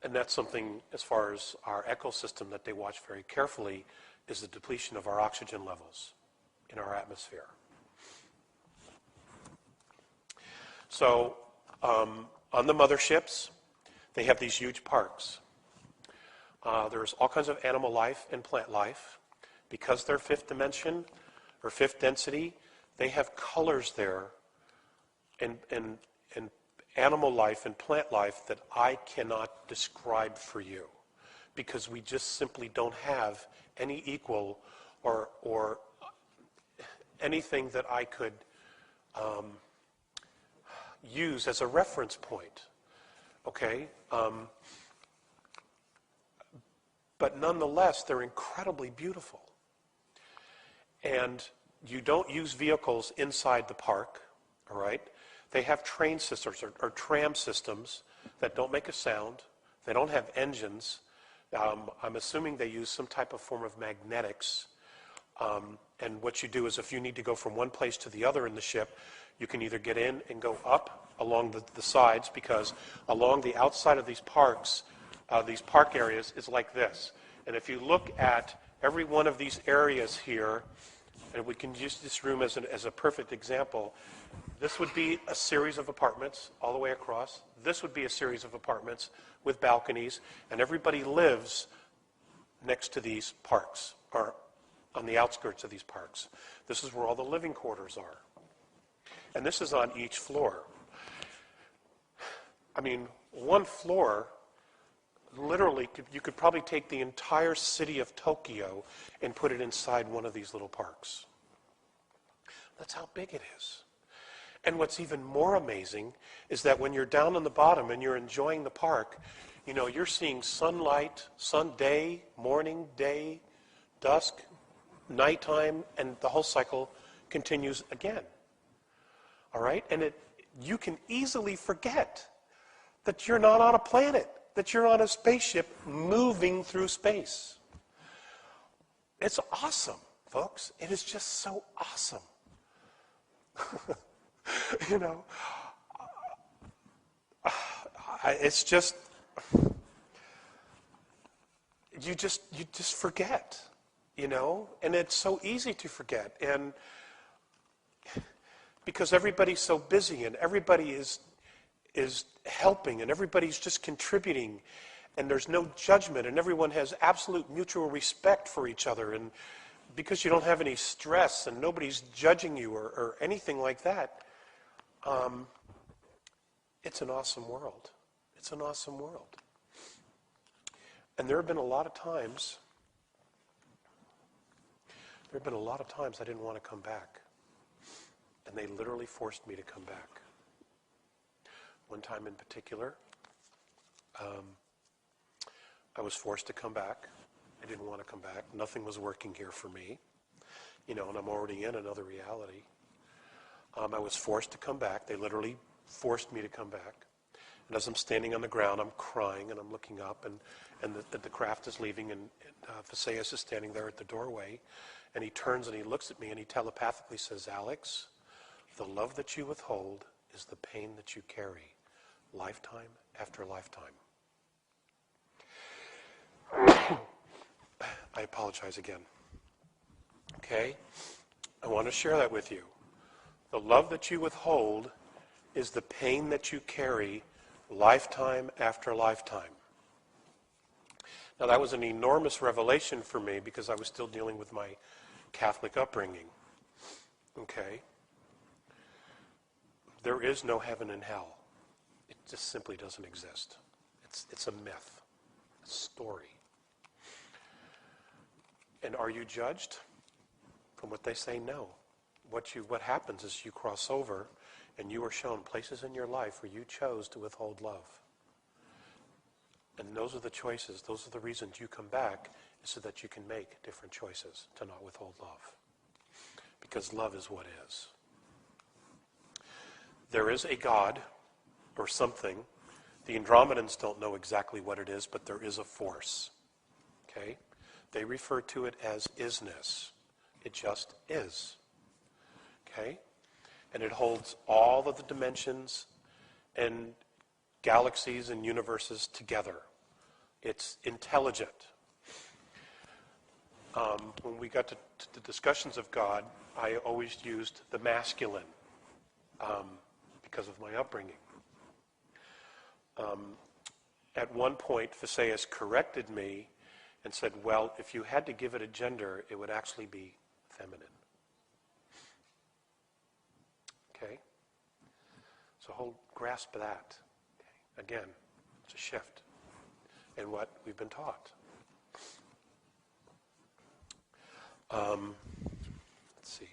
And that's something, as far as our ecosystem, that they watch very carefully, is the depletion of our oxygen levels in our atmosphere. So, on the motherships, they have these huge parks. There's all kinds of animal life and plant life. Because they're fifth dimension, or fifth density, they have colors there and animal life and plant life that I cannot describe for you, because we just simply don't have any equal or anything that I could use as a reference point. Okay? But nonetheless, they're incredibly beautiful. And you don't use vehicles inside the park, all right? They have train systems or tram systems that don't make a sound. They don't have engines. I'm assuming they use some type of form of magnetics. And what you do is, if you need to go from one place to the other in the ship, you can either get in and go up along the sides, because along the outside of these parks, these park areas is like this. And if you look at every one of these areas here, and we can use this room as a perfect example, this would be a series of apartments all the way across. This would be a series of apartments with balconies, and everybody lives next to these parks, or on the outskirts of these parks. This is where all the living quarters are. And this is on each floor. I mean, one floor, literally, you could probably take the entire city of Tokyo and put it inside one of these little parks. That's how big it is. And what's even more amazing is that when you're down on the bottom and you're enjoying the park, you know, you're seeing sunlight, day, morning, day, dusk, nighttime, and the whole cycle continues again. All right? And you can easily forget that you're not on a planet, that you're on a spaceship moving through space. It's awesome, folks. It is just so awesome. You know, it's just, you just forget, you know, and it's so easy to forget, and because everybody's so busy and everybody is helping and everybody's just contributing, and there's no judgment, and everyone has absolute mutual respect for each other, and because you don't have any stress and nobody's judging you or anything like that, it's an awesome world. It's an awesome world. And there have been a lot of times I didn't want to come back. And they literally forced me to come back. One time in particular, I was forced to come back. I didn't want to come back. Nothing was working here for me. You know, and I'm already in another reality. I was forced to come back. They literally forced me to come back. And as I'm standing on the ground, I'm crying and I'm looking up, and the craft is leaving, and Visayas is standing there at the doorway, and he turns and he looks at me and he telepathically says, Alex, the love that you withhold is the pain that you carry, lifetime after lifetime. I apologize again. Okay? I want to share that with you. The love that you withhold is the pain that you carry, lifetime after lifetime. Now, that was an enormous revelation for me because I was still dealing with my Catholic upbringing. Okay? There is no heaven and hell. It just simply doesn't exist. It's a myth, a story. And are you judged? From what they say, no. What happens is you cross over and you are shown places in your life where you chose to withhold love. And those are the choices, those are the reasons you come back, is so that you can make different choices to not withhold love. because love is what is. There is a God or something. The Andromedans don't know exactly what it is, but there is a force. Okay? They refer to it as isness. It just is. Okay? And it holds all of the dimensions and galaxies and universes together. It's intelligent. When we got to the discussions of God, I always used the masculine because of my upbringing. At one point, Phaseus corrected me and said, well, if you had to give it a gender, it would actually be feminine. Okay? So grasp that. Okay? Again, it's a shift in what we've been taught. Let's see.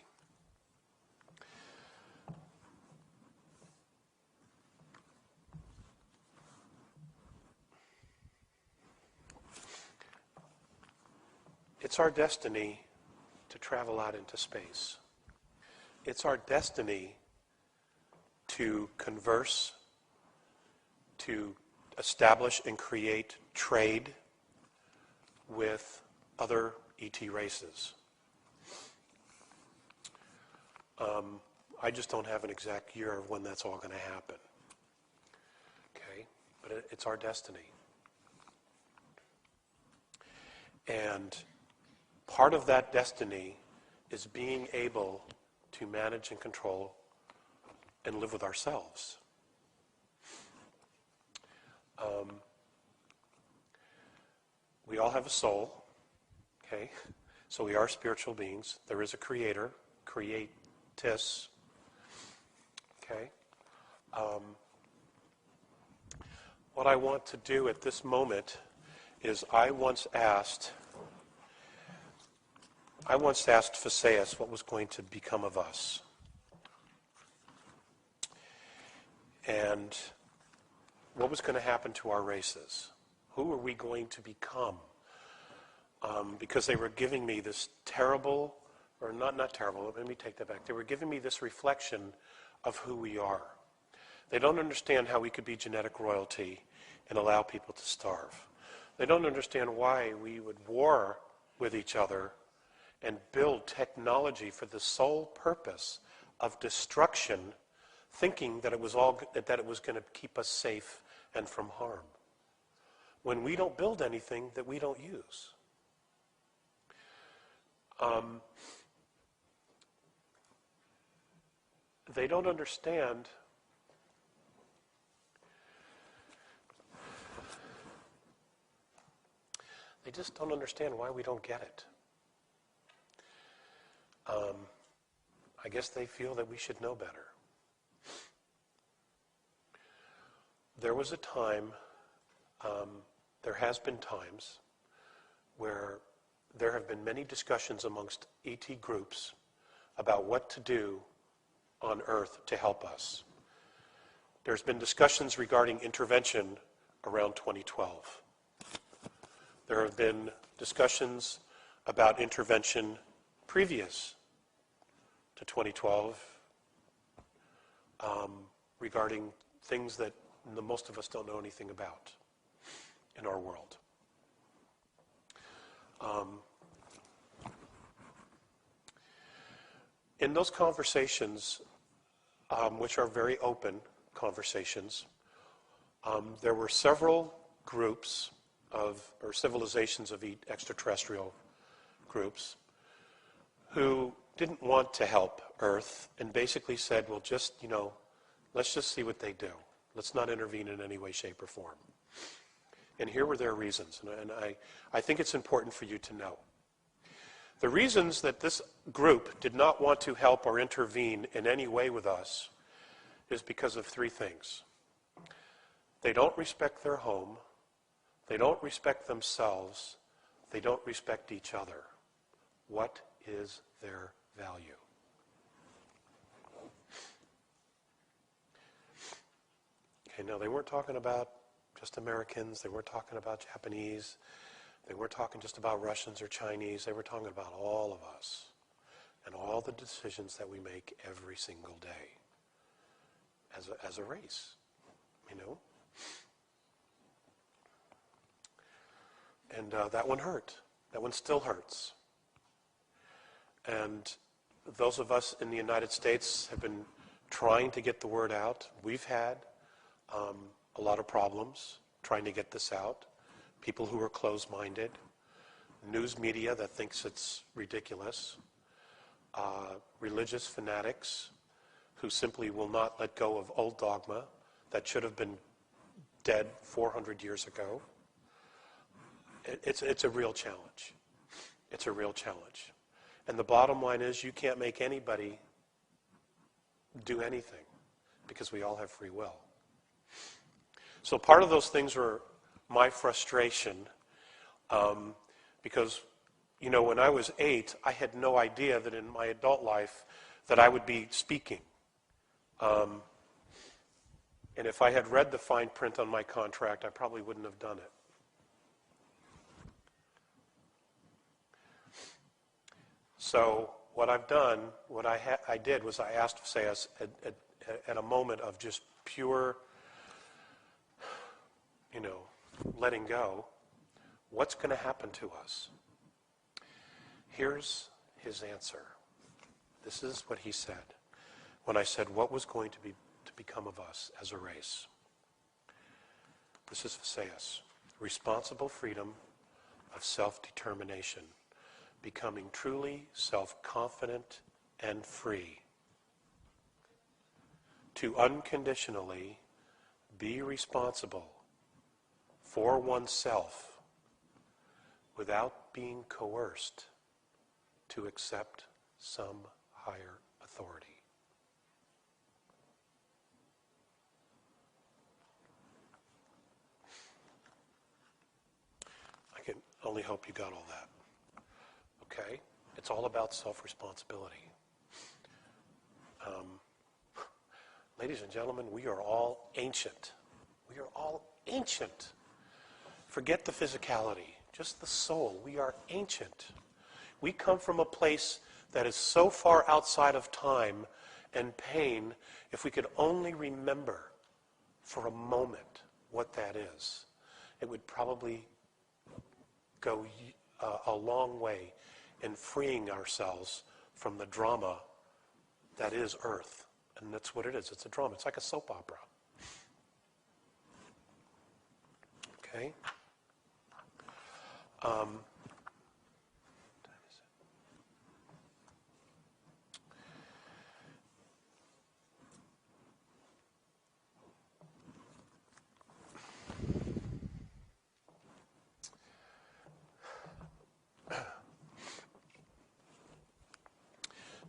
It's our destiny to travel out into space. It's our destiny to converse, to establish and create trade with other ET races. I just don't have an exact year of when that's all going to happen. Okay? But it's our destiny. And part of that destiny is being able to manage and control and live with ourselves. We all have a soul, okay? So we are spiritual beings. There is a creator, creatus, okay? What I want to do at this moment is I once asked Phaseus what was going to become of us. And what was going to happen to our races? Who were we going to become? Because they were giving me this terrible, or not terrible, let me take that back. They were giving me this reflection of who we are. They don't understand how we could be genetic royalty and allow people to starve. They don't understand why we would war with each other and build technology for the sole purpose of destruction, thinking that it was going to keep us safe and from harm, when we don't build anything that we don't use. They don't understand they just don't understand why we don't get it. I guess they feel that we should know better. There was a time, there has been times, where there have been many discussions amongst ET groups about what to do on Earth to help us. There's been discussions regarding intervention around 2012. There have been discussions about intervention previous to 2012 regarding things that most of us don't know anything about in our world. In those conversations, which are very open conversations, there were several groups or civilizations of extraterrestrial groups who didn't want to help Earth and basically said, well, let's just see what they do. Let's not intervene in any way, shape, or form. And here were their reasons, and I think it's important for you to know. The reasons that this group did not want to help or intervene in any way with us is because of three things. They don't respect their home, they don't respect themselves, they don't respect each other. What is their value? Okay, now they weren't talking about just Americans, they weren't talking about Japanese, they weren't talking just about Russians or Chinese, they were talking about all of us. and all the decisions that we make every single day as a race, you know? And that one hurt. That one still hurts. And those of us in the United States have been trying to get the word out. We've had a lot of problems trying to get this out. People who are closed-minded, news media that thinks it's ridiculous, religious fanatics who simply will not let go of old dogma that should have been dead 400 years ago. It's a real challenge. It's a real challenge. And the bottom line is you can't make anybody do anything because we all have free will. So part of those things were my frustration because, you know, when I was 8, I had no idea that in my adult life that I would be speaking. And if I had read the fine print on my contract, I probably wouldn't have done it. So what I've done, what I did was I asked Visayas at a moment of just pure, you know, letting go, what's going to happen to us? Here's his answer. This is what he said when I said what was going to become of us as a race. This is Visayas. Responsible freedom of self-determination. Becoming truly self-confident and free. To unconditionally be responsible for oneself without being coerced to accept some higher authority. I can only hope you got all that. Okay? It's all about self-responsibility. Ladies and gentlemen, we are all ancient. We are all ancient. Forget the physicality, just the soul. We are ancient. We come from a place that is so far outside of time and pain, if we could only remember for a moment what that is, it would probably go a long way in freeing ourselves from the drama that is Earth. And that's what it is. It's a drama. It's like a soap opera. Okay?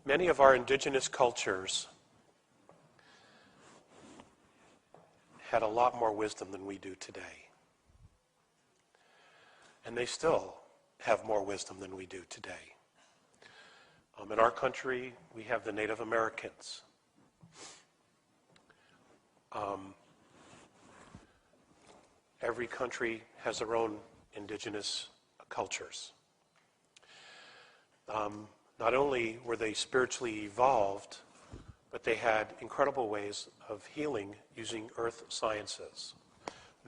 Many of our indigenous cultures had a lot more wisdom than we do today. And they still have more wisdom than we do today. In our country, we have the Native Americans. Every country has their own indigenous cultures. Not only were they spiritually evolved, but they had incredible ways of healing using earth sciences.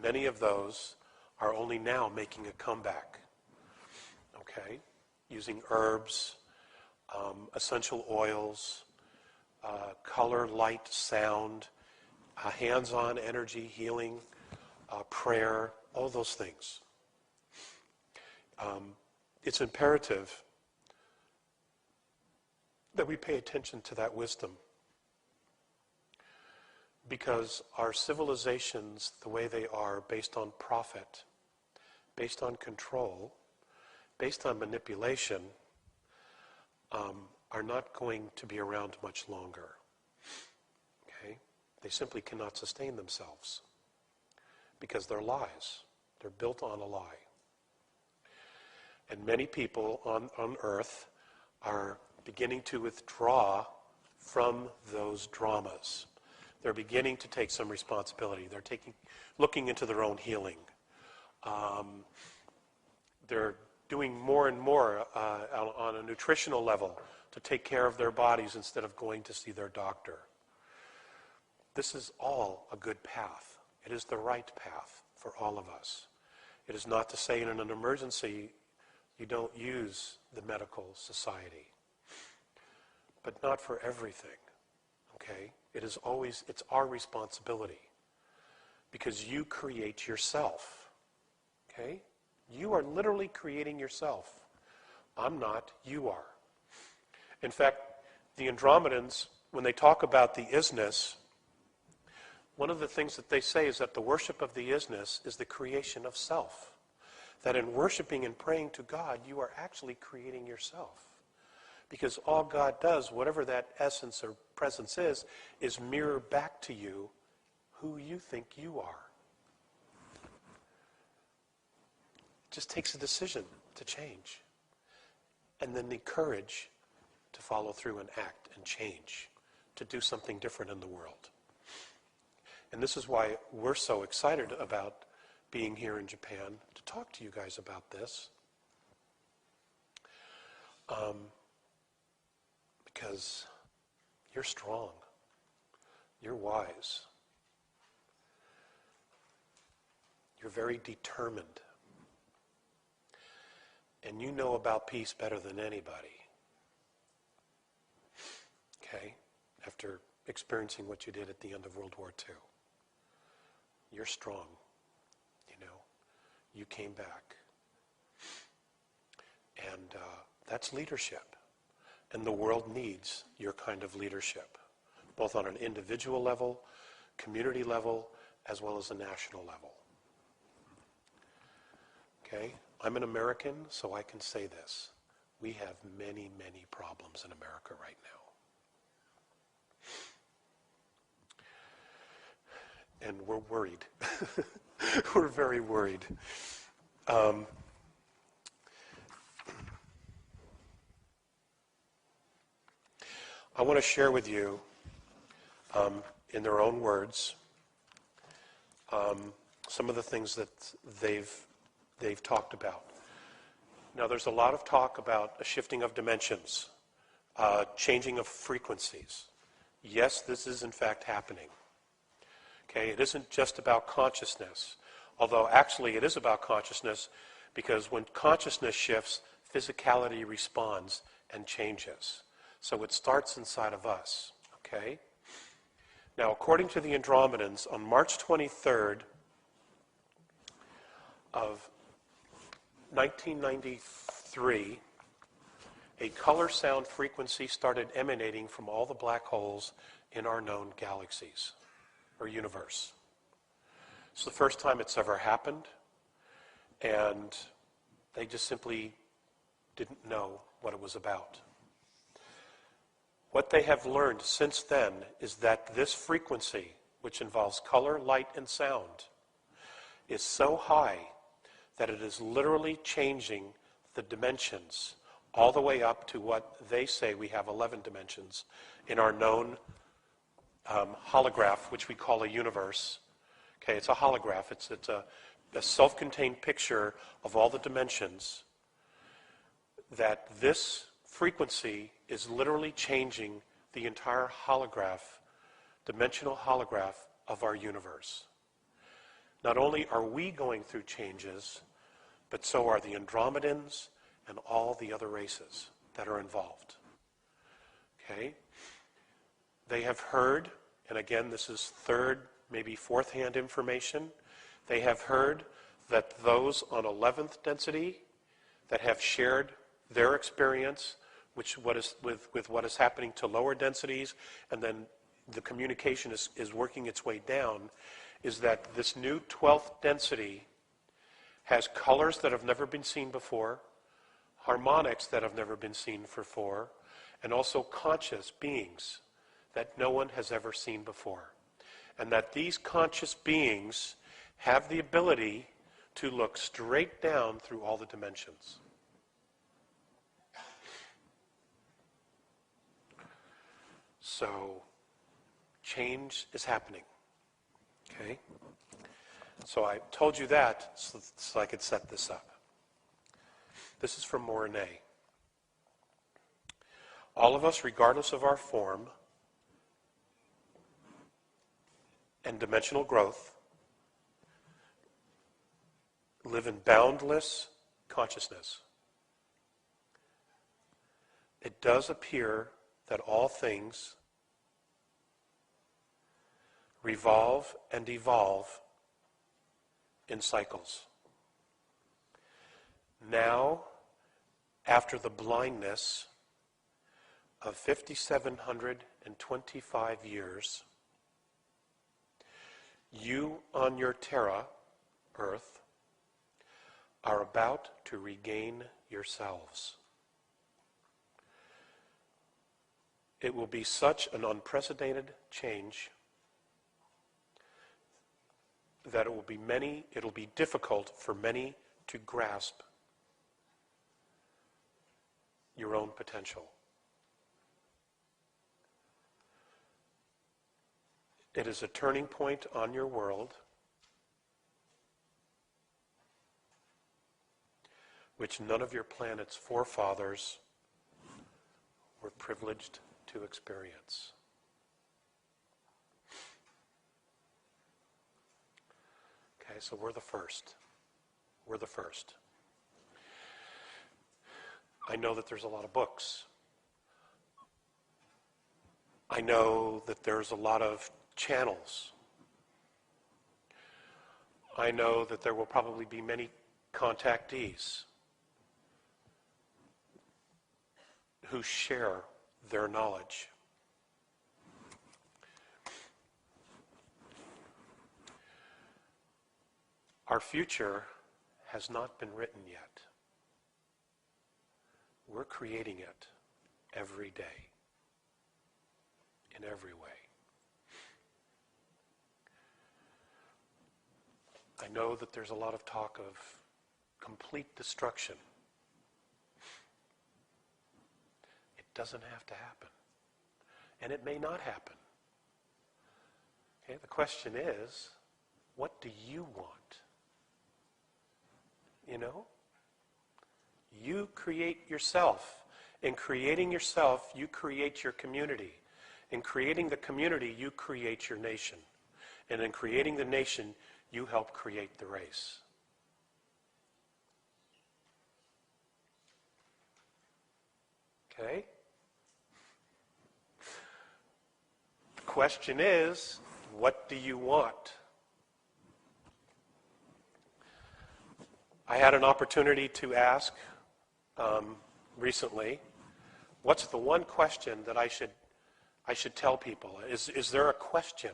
Many of those are only now making a comeback, okay? Using herbs, essential oils, color, light, sound, hands-on energy healing, prayer, all those things. It's imperative that we pay attention to that wisdom, because our civilizations, the way they are, based on profit, based on control, based on manipulation, are not going to be around much longer. Okay? They simply cannot sustain themselves because they're lies. They're built on a lie. And many people on Earth are beginning to withdraw from those dramas. They're beginning to take some responsibility. They're looking into their own healing. They're doing more and more on a nutritional level to take care of their bodies instead of going to see their doctor. This is all a good path. It is the right path for all of us. It is not to say in an emergency you don't use the medical society, but not for everything, okay? It's our responsibility, because you create yourself, okay? You are literally creating yourself. I'm not, you are. In fact, the Andromedans, when they talk about the isness, one of the things that they say is that the worship of the isness is the creation of self. That in worshiping and praying to God, you are actually creating yourself. Because all God does, whatever that essence or presence is mirror back to you who you think you are. It just takes a decision to change. And then the courage to follow through and act and change, to do something different in the world. And this is why we're so excited about being here in Japan to talk to you guys about this. Because you're strong. You're wise. You're very determined. And you know about peace better than anybody. Okay? After experiencing what you did at the end of World War II. You're strong. You know, you came back. And that's leadership. And the world needs your kind of leadership, both on an individual level, community level, as well as a national level. Okay? I'm an American, so I can say this. We have many, many problems in America right now. And we're worried. We're very worried. I want to share with you, in their own words, some of the things that they've talked about. Now, there's a lot of talk about a shifting of dimensions, changing of frequencies. Yes, this is in fact happening. Okay, it isn't just about consciousness, although actually it is about consciousness, because when consciousness shifts, physicality responds and changes. So it starts inside of us, okay? Now, according to the Andromedans, on March 23rd of 1993, a color sound frequency started emanating from all the black holes in our known galaxies or universe. It's the first time it's ever happened, and they just simply didn't know what it was about. What they have learned since then is that this frequency, which involves color, light, and sound, is so high that it is literally changing the dimensions all the way up to what they say we have 11 dimensions in our known holograph, which we call a universe. Okay, it's a holograph. It's a self-contained picture of all the dimensions. That this frequency is literally changing the entire holograph, dimensional holograph of our universe. Not only are we going through changes, but so are the Andromedans and all the other races that are involved. Okay? They have heard, and again, this is third, maybe fourth-hand information, they have heard that those on 11th density that have shared their experience with what is happening to lower densities, and then the communication is working its way down, is that this new 12th density has colors that have never been seen before, harmonics that have never been seen before, and also conscious beings that no one has ever seen before. And that these conscious beings have the ability to look straight down through all the dimensions. So, change is happening. Okay? So I told you that so I could set this up. This is from Mornay. All of us, regardless of our form and dimensional growth, live in boundless consciousness. It does appear that all things revolve and evolve in cycles. Now, after the blindness of 5,725 years, you on your terra, Earth, are about to regain yourselves. It will be such an unprecedented change that it'll be difficult for many to grasp your own potential. It is a turning point on your world which none of your planet's forefathers were privileged to experience. Okay, so we're the first. We're the first. I know that there's a lot of books. I know that there's a lot of channels. I know that there will probably be many contactees who share their knowledge. Our future has not been written yet. We're creating it every day, in every way. I know that there's a lot of talk of complete destruction. It doesn't have to happen. And it may not happen. Okay, the question is, what do you want? You know? You create yourself. In creating yourself, you create your community. In creating the community, you create your nation. And in creating the nation, you help create the race. Okay? The question is, what do you want? I had an opportunity to ask recently, what's the one question that I should tell people? Is there a question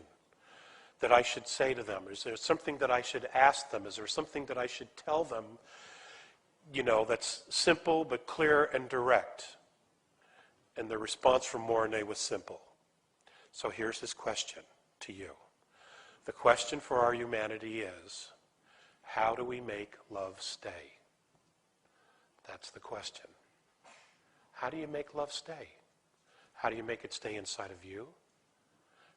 that I should say to them? Is there something that I should ask them? Is there something that I should tell them, that's simple but clear and direct? And the response from Mornay was simple. So here's his question to you. The question for our humanity is, how do we make love stay? That's the question. How do you make love stay? How do you make it stay inside of you?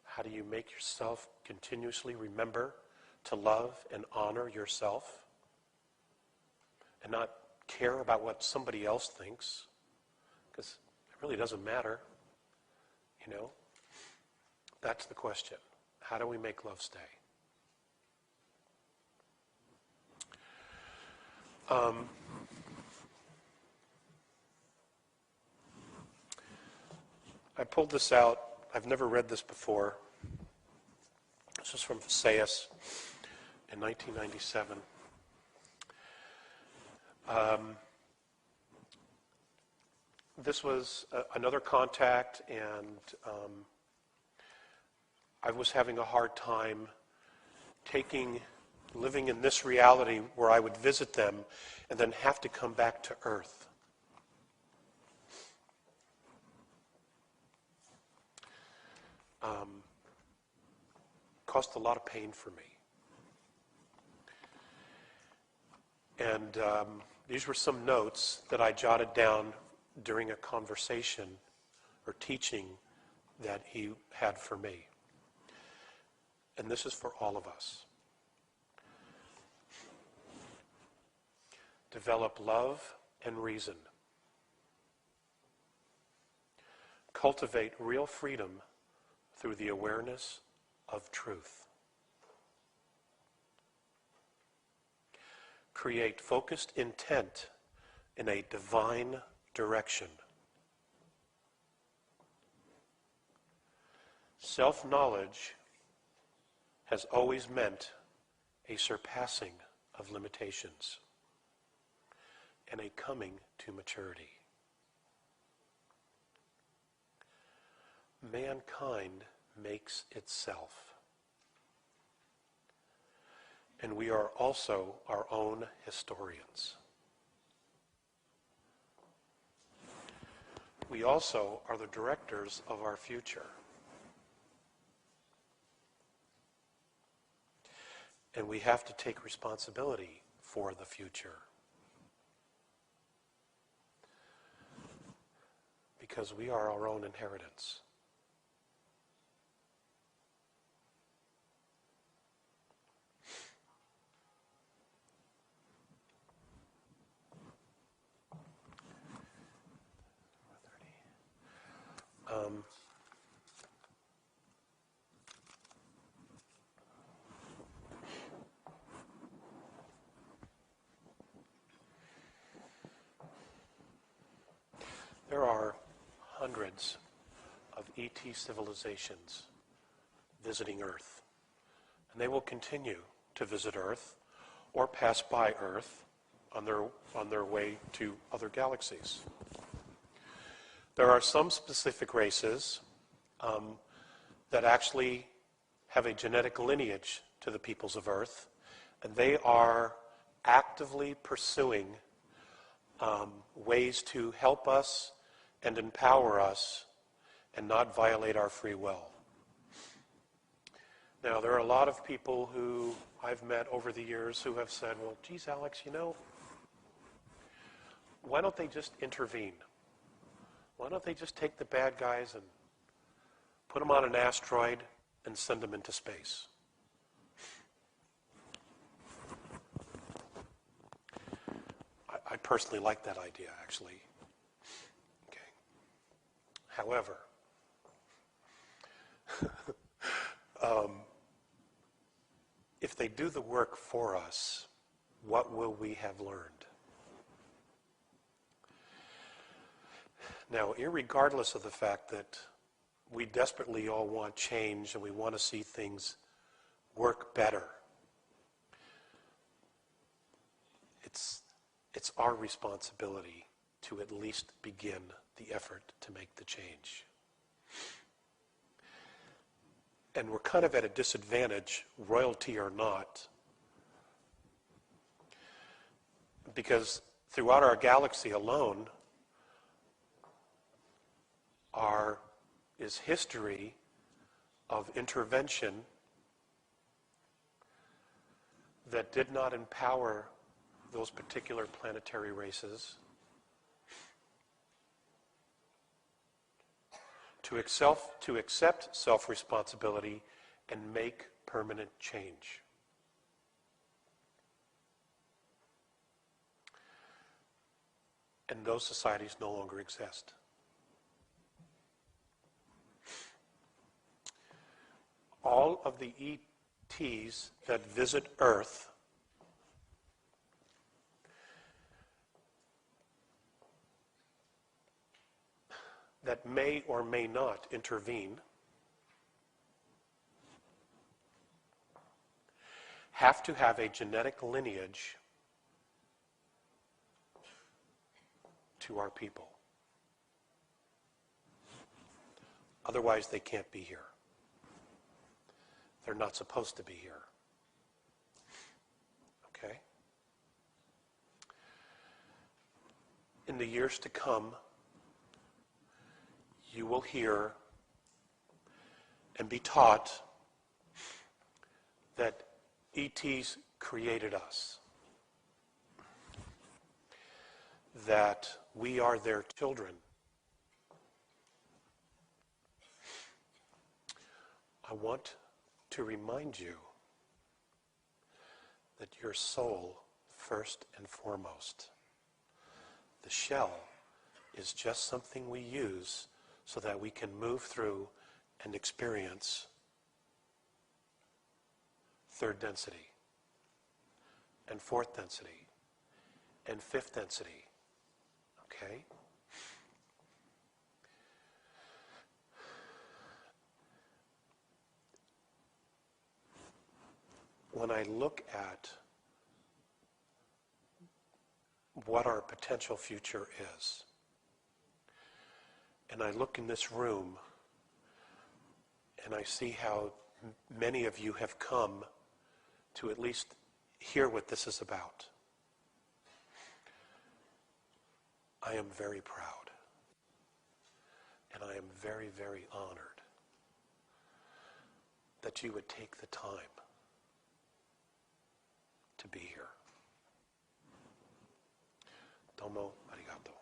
How do you make yourself continuously remember to love and honor yourself and not care about what somebody else thinks? Because it really doesn't matter. That's the question. How do we make love stay? I pulled this out. I've never read this before. This is from Visayas in 1997. This was another contact, and I was having a hard time living in this reality where I would visit them and then have to come back to Earth. Caused a lot of pain for me. And these were some notes that I jotted down during a conversation or teaching that he had for me. And this is for all of us. Develop love and reason. cultivate real freedom through the awareness of truth. Create focused intent in a divine direction. Self-knowledge has always meant a surpassing of limitations and a coming to maturity. Mankind makes itself, and we are also our own historians. We also are the directors of our future. And we have to take responsibility for the future. Because we are our own inheritance. There are hundreds of ET civilizations visiting Earth. And they will continue to visit Earth or pass by Earth on their way to other galaxies. There are some specific races that actually have a genetic lineage to the peoples of Earth, and they are actively pursuing ways to help us and empower us and not violate our free will. Now, there are a lot of people who I've met over the years who have said, well, geez, Alex, why don't they just intervene? Why don't they just take the bad guys and put them on an asteroid and send them into space? I personally like that idea, actually. Okay. However, if they do the work for us, what will we have learned? Now, irregardless of the fact that we desperately all want change and we want to see things work better, it's our responsibility to at least begin the effort to make the change. And we're kind of at a disadvantage, royalty or not, because throughout our galaxy alone is history of intervention that did not empower those particular planetary races to accept self-responsibility and make permanent change. And those societies no longer exist. All of the ETs that visit Earth that may or may not intervene have to have a genetic lineage to our people. Otherwise, they can't be here. They're not supposed to be here. Okay? In the years to come, you will hear and be taught that ETs created us, that we are their children. I want to remind you that your soul, first and foremost. The shell is just something we use so that we can move through and experience third density, and fourth density, and fifth density. Okay? When I look at what our potential future is, and I look in this room, and I see how many of you have come to at least hear what this is about, I am very proud, and I am very, very honored that you would take the time to be here. Domo arigato.